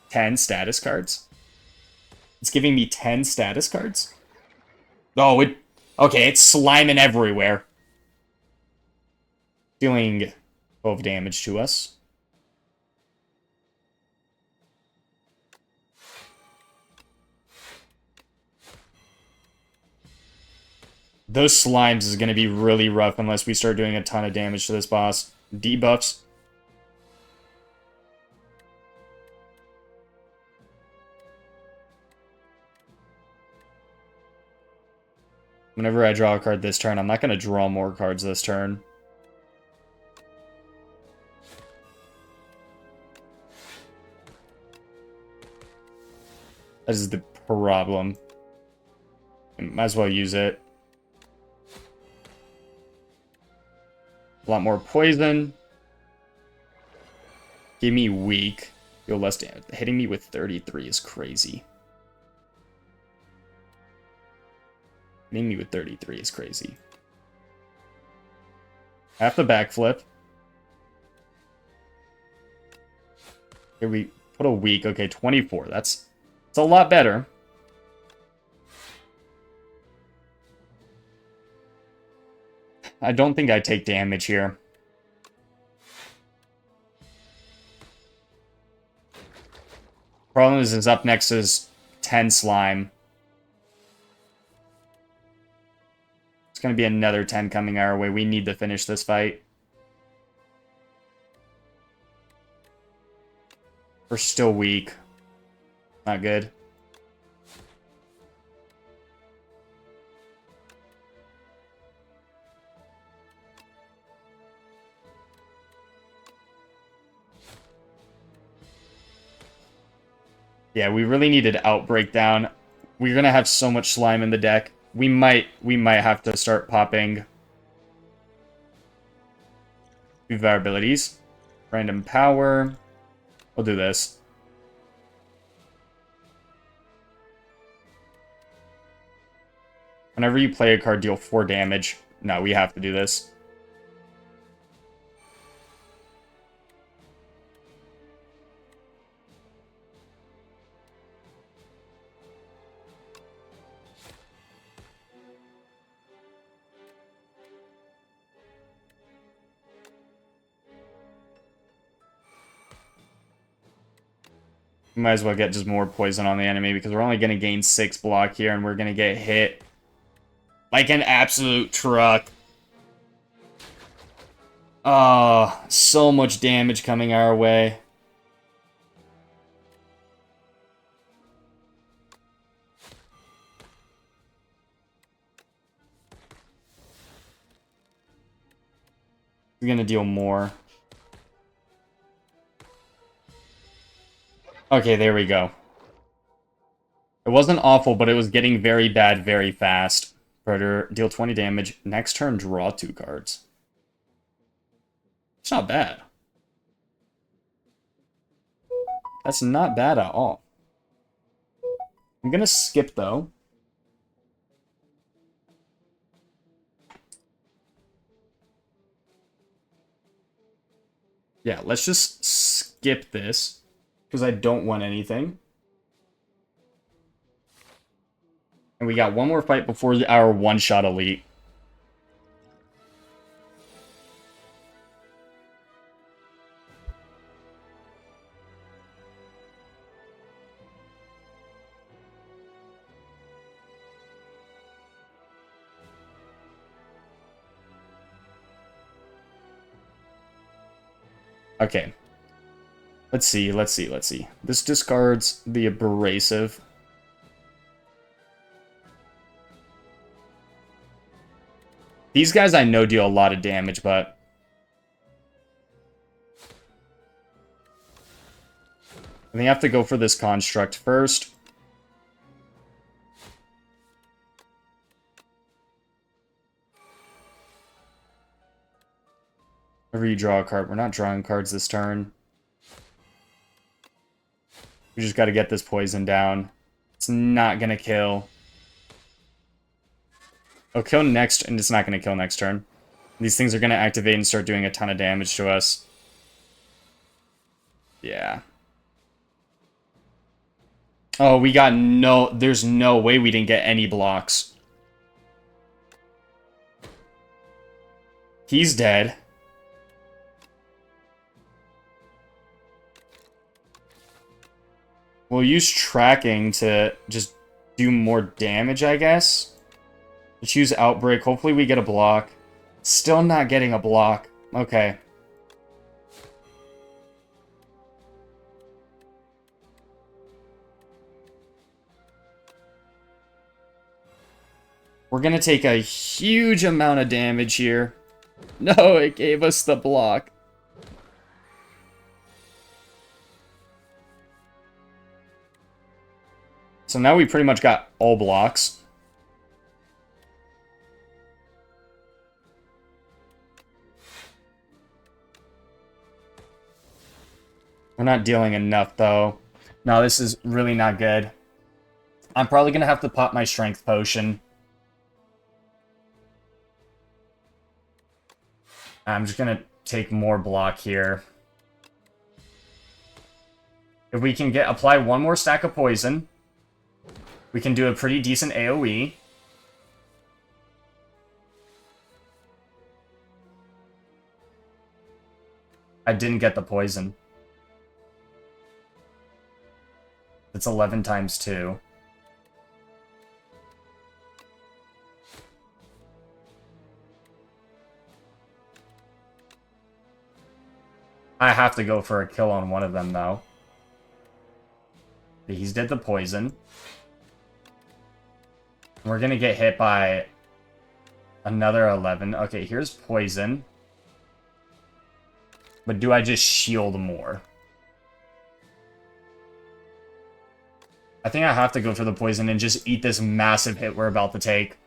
10 status cards. It's giving me 10 status cards? Oh, okay, it's sliming everywhere. Dealing 12 damage to us. Those slimes is going to be really rough unless we start doing a ton of damage to this boss. Debuffs. Whenever I draw a card this turn, I'm not going to draw more cards this turn. That is the problem. Might as well use it. A lot more poison. Give me weak. Deal less damage. Hitting me with 33 is crazy. Hitting me with 33 is crazy. Half the backflip. Here we put a weak. Okay, 24. It's a lot better. I don't think I take damage here. Problem is up next is 10 slime. It's going to be another 10 coming our way. We need to finish this fight. We're still weak. Not good. Yeah, we really needed Outbreak down. We're gonna have so much slime in the deck. We might have to start popping two of our abilities. Random power. We'll do this. Whenever you play a card, deal 4 damage. No, we have to do this. Might as well get just more poison on the enemy because we're only going to gain 6 block here and we're going to get hit like an absolute truck. Oh, so much damage coming our way. We're going to deal more. Okay, there we go. It wasn't awful, but it was getting very bad very fast. Predator, deal 20 damage. Next turn, draw 2 cards. It's not bad. That's not bad at all. I'm gonna skip, though. Yeah, let's just skip this. Because I don't want anything. And we got one more fight before our one-shot elite. Okay. Let's see. This discards the abrasive. These guys I know deal a lot of damage, but I think I have to go for this construct first. Whenever you draw a card, we're not drawing cards this turn. We just got to get this poison down. It's not going to kill. Oh, kill next, and it's not going to kill next turn. These things are going to activate and start doing a ton of damage to us. Yeah. Oh, we got no... There's no way we didn't get any blocks. He's dead. We'll use tracking to just do more damage, I guess. Let's use Outbreak. Hopefully we get a block. Still not getting a block. Okay. We're going to take a huge amount of damage here. No, it gave us the block. So now we pretty much got all blocks. We're not dealing enough, though. No, this is really not good. I'm probably going to have to pop my strength potion. I'm just going to take more block here. If we can apply one more stack of poison, we can do a pretty decent AoE. I didn't get the poison. It's 11 times 2. I have to go for a kill on one of them, though. He's dead the poison. We're gonna get hit by another 11. Okay, here's poison. But do I just shield more? I think I have to go for the poison and just eat this massive hit we're about to take.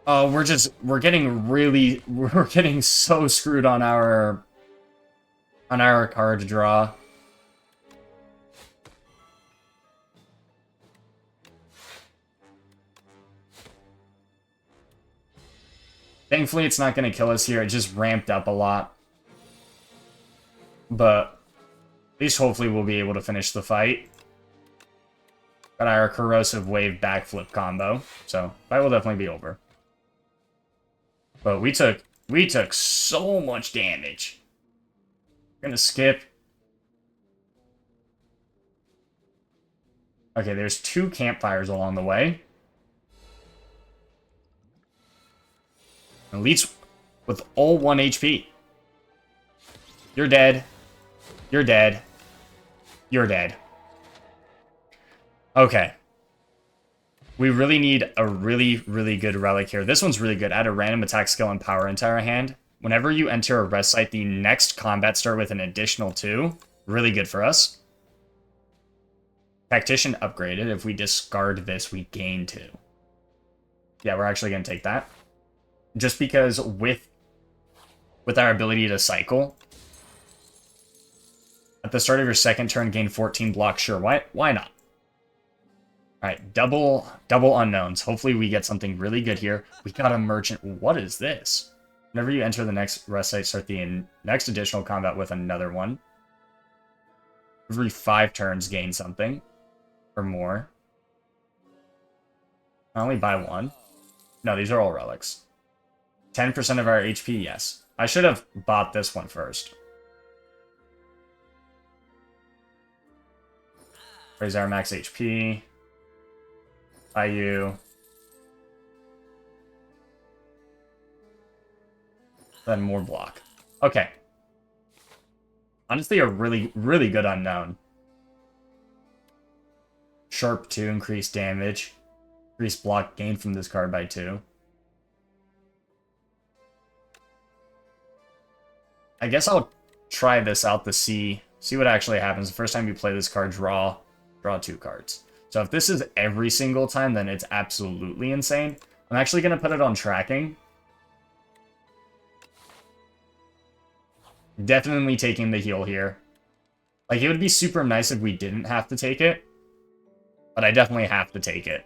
Oh, we're getting so screwed on our card draw. Thankfully, it's not going to kill us here. It just ramped up a lot. But at least hopefully we'll be able to finish the fight. Got our corrosive wave backflip combo, so fight will definitely be over. But we took so much damage. Gonna skip. Okay, there's 2 campfires along the way. Elites with all 1 HP. You're dead. You're dead. You're dead. Okay. We really need a really, really good relic here. This one's really good. Add a random attack skill and power into our hand. Whenever you enter a rest site, the next combat start with an additional 2. Really good for us. Tactician upgraded. If we discard this, we gain 2. Yeah, we're actually going to take that. Just because with our ability to cycle, at the start of your second turn, gain 14 blocks. Sure, why not? Alright, double unknowns. Hopefully we get something really good here. We got a merchant. What is this? Whenever you enter the next rest site, start the next additional combat with another one. Every 5 turns, gain something. Or more. I only buy 1. No, these are all relics. 10% of our HP, yes. I should have bought this one first. Raise our max HP. Buy you. Then more block. Okay. Honestly, a really, really good unknown. Sharp 2, increased damage. Increased block gain from this card by 2. I guess I'll try this out to see what actually happens. The first time you play this card, draw 2 cards. So if this is every single time, then it's absolutely insane. I'm actually going to put it on tracking. Definitely taking the heal here. Like, it would be super nice if we didn't have to take it. But I definitely have to take it.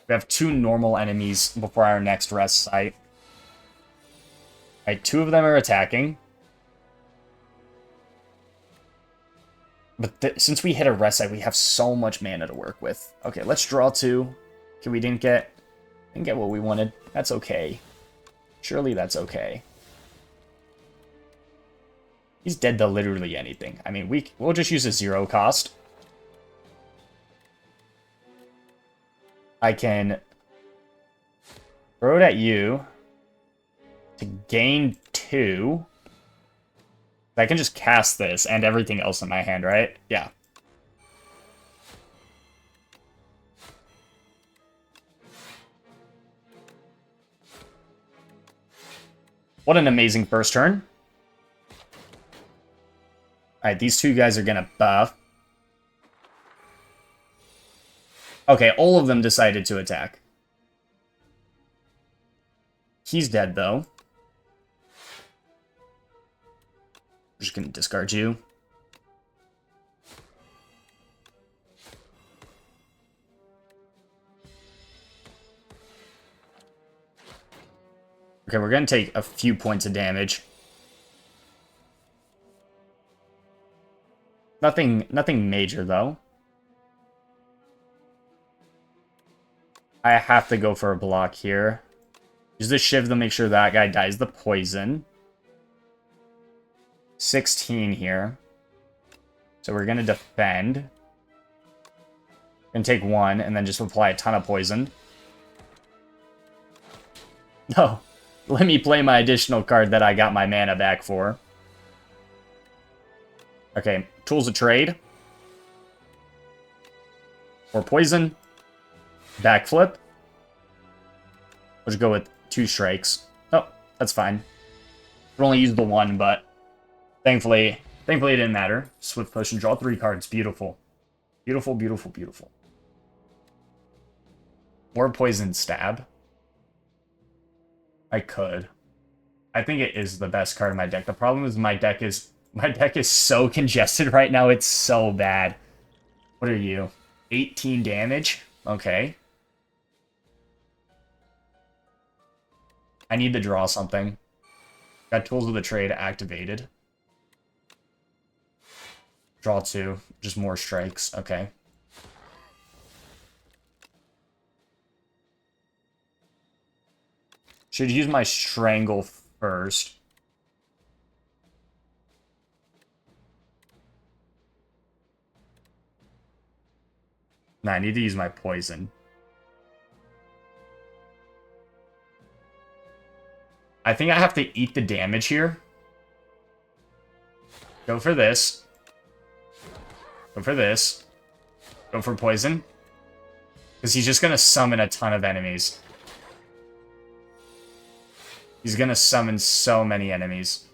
We have 2 normal enemies before our next rest site. Alright, 2 of them are attacking. But since we hit a rest site, we have so much mana to work with. Okay, let's draw 2. Okay, we didn't get what we wanted. That's okay. Surely that's okay. He's dead to literally anything. I mean, we'll just use a 0 cost. I can throw it at you to gain 2. I can just cast this and everything else in my hand, right? Yeah. What an amazing first turn. Alright, these 2 guys are gonna buff. Okay, all of them decided to attack. He's dead, though. I'm just gonna discard you. Okay, we're gonna take a few points of damage. Nothing major, though. I have to go for a block here. Use the Shiv to make sure that guy dies the poison. 16 here. So we're gonna defend. Gonna take 1, and then just apply a ton of poison. No. Let me play my additional card that I got my mana back for. Okay, tools of trade. Or poison. Backflip. We'll just go with 2 strikes. Oh, that's fine. We only used the 1, but thankfully it didn't matter. Swift Potion, draw 3 cards. Beautiful. Beautiful, beautiful, beautiful. More poison stab. I could. I think it is the best card in my deck. The problem is my deck is so congested right now. It's so bad. What are you? 18 damage? Okay. I need to draw something. Got Tools of the Trade activated. Draw 2. Just more strikes. Okay. Should use my Strangle first. No, I need to use my Poison. I think I have to eat the damage here. Go for this. Go for this. Go for Poison. Because he's just going to summon a ton of enemies. He's going to summon so many enemies.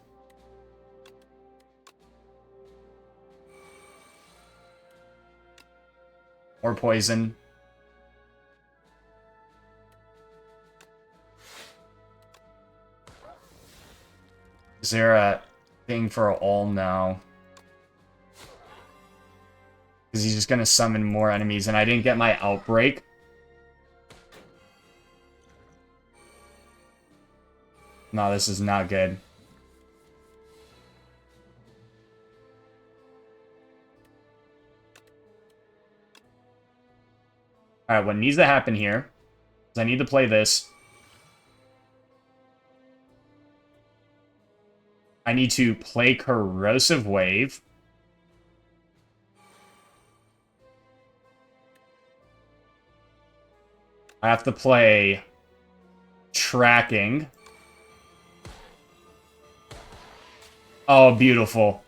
Or Poison. Is there a thing for all now? Because he's just going to summon more enemies, and I didn't get my Outbreak. No, this is not good. Alright, what needs to happen here is I need to play this. I need to play Corrosive Wave. I have to play Tracking. Oh, beautiful.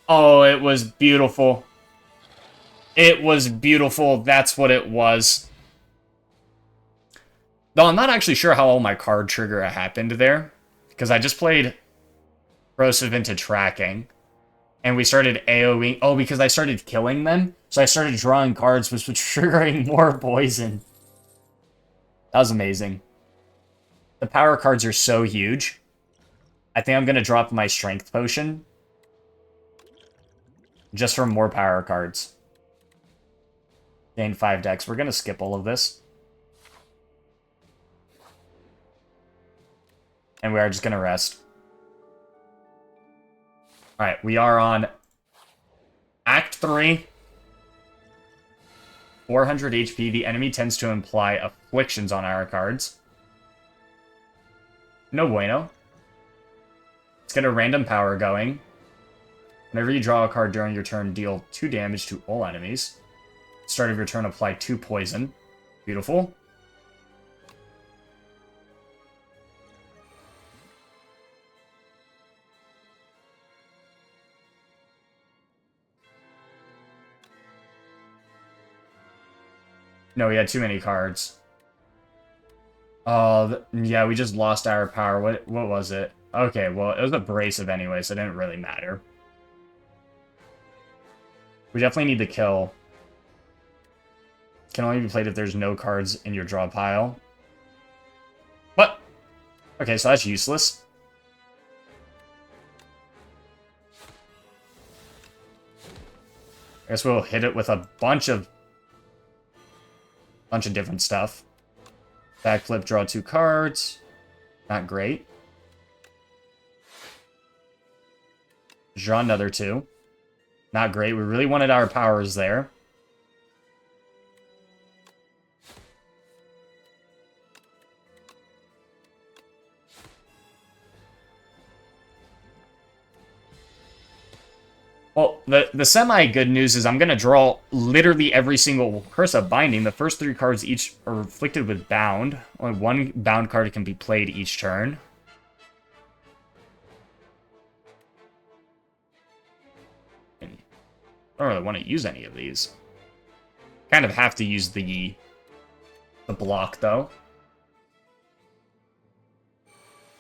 Oh, it was beautiful. It was beautiful. That's what it was. Though I'm not actually sure how all my card trigger happened there. Because I just played Corrosive into Tracking. And we started AoEing. Oh, because I started killing them. So I started drawing cards, which was triggering more poison. That was amazing. The power cards are so huge. I think I'm going to drop my strength potion. Just for more power cards. Gain 5 decks. We're going to skip all of this. And we are just going to rest. Alright, we are on Act 3. 400 HP. The enemy tends to imply afflictions on our cards. No bueno. Let's get a random power going. Whenever you draw a card during your turn, deal 2 damage to all enemies. Start of your turn, apply 2 poison. Beautiful. No, we had too many cards. Oh, yeah, we just lost our power. What was it? Okay, well, it was abrasive anyway, so it didn't really matter. We definitely need to kill. Can only be played if there's no cards in your draw pile. What? Okay, so that's useless. I guess we'll hit it with a bunch of different stuff. Backflip, draw 2 cards. Not great. Draw another 2. Not great. We really wanted our powers there. Well, the semi-good news is I'm going to draw literally every single Curse of Binding. The first 3 cards each are afflicted with Bound. Only 1 Bound card can be played each turn. I don't really want to use any of these. Kind of have to use the block, though.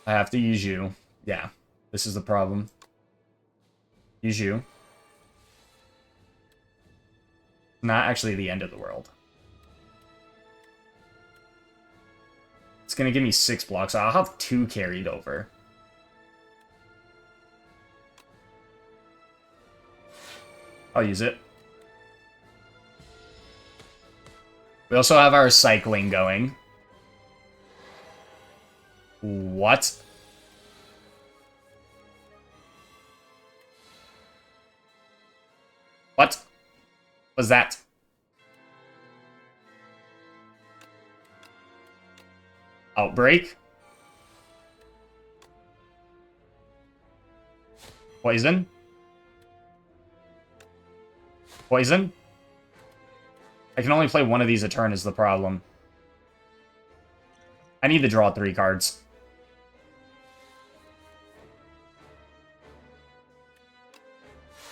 I have to use you. Yeah, this is the problem. Use you. Not actually the end of the world. It's going to give me 6 blocks, so I'll have 2 carried over. I'll use it. We also have our cycling going. What? What was that? Outbreak? Poison? Poison? I can only play one of these a turn is the problem. I need to draw 3 cards.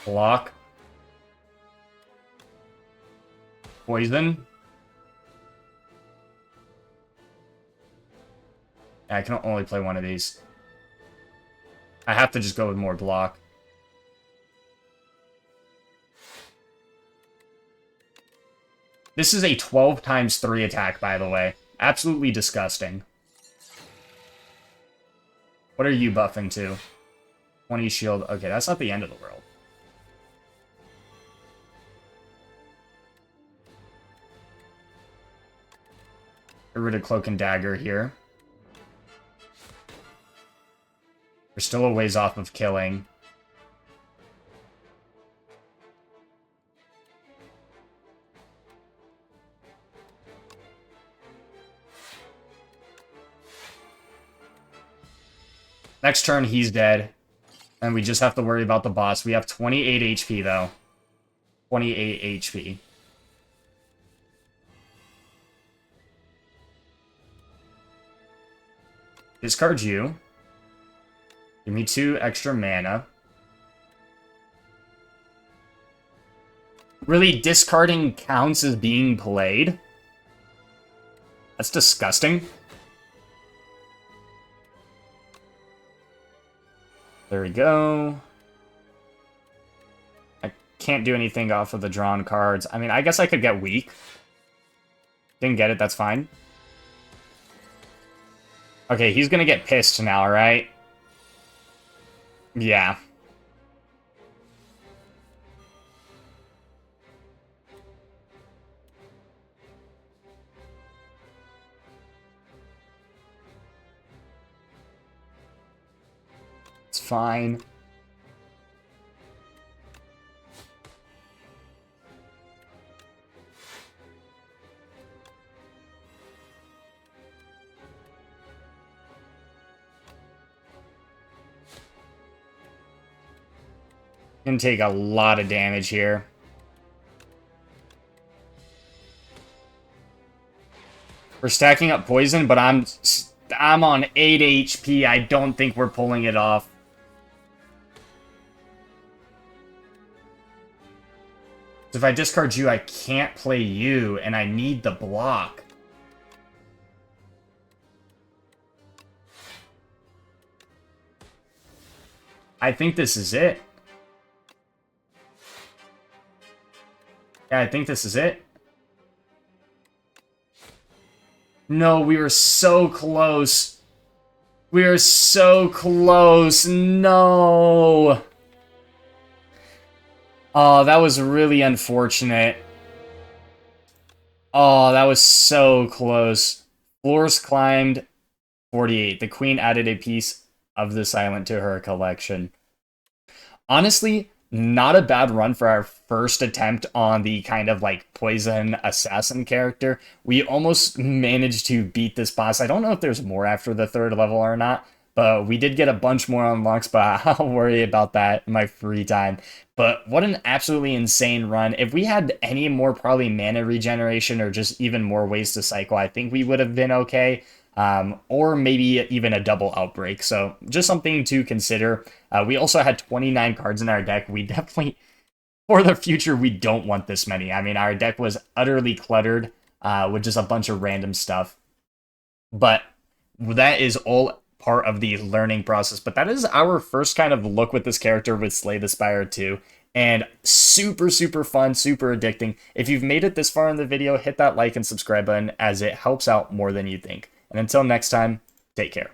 Block. Poison. Yeah, I can only play one of these. I have to just go with more block. This is a 12 times 3 attack, by the way. Absolutely disgusting. What are you buffing to? 20 shield. Okay, that's not the end of the world. Get rid of Cloak and Dagger here. We're still a ways off of killing. Next turn, he's dead. And we just have to worry about the boss. We have 28 HP, though. 28 HP. Discard you. Give me 2 extra mana. Really, discarding counts as being played? That's disgusting. There we go. I can't do anything off of the drawn cards. I mean, I guess I could get weak. Didn't get it, that's fine. Okay, he's gonna get pissed now, right? Yeah. It's fine. Can take a lot of damage here. We're stacking up poison, but I'm on 8 HP. I don't think we're pulling it off. So if I discard you, I can't play you, and I need the block. I think this is it. Yeah, I think this is it. No, we were so close. We are so close. No. Oh, that was really unfortunate. Oh, that was so close. Floors climbed 48. The queen added a piece of the silent to her collection. Honestly, not a bad run for our first attempt on the kind of like poison assassin character. We almost managed to beat this boss. I don't know if there's more after the 3rd level or not, but we did get a bunch more unlocks, but I'll worry about that in my free time. But what an absolutely insane run. If we had any more probably mana regeneration or just even more ways to cycle, I think we would have been okay. Or maybe even a double outbreak. So just something to consider. We also had 29 cards in our deck. We definitely, for the future, we don't want this many. I mean, our deck was utterly cluttered with just a bunch of random stuff. But that is all part of the learning process. But that is our first kind of look with this character with Slay the Spire II. And super, super fun, super addicting. If you've made it this far in the video, hit that like and subscribe button as it helps out more than you think. And until next time, take care.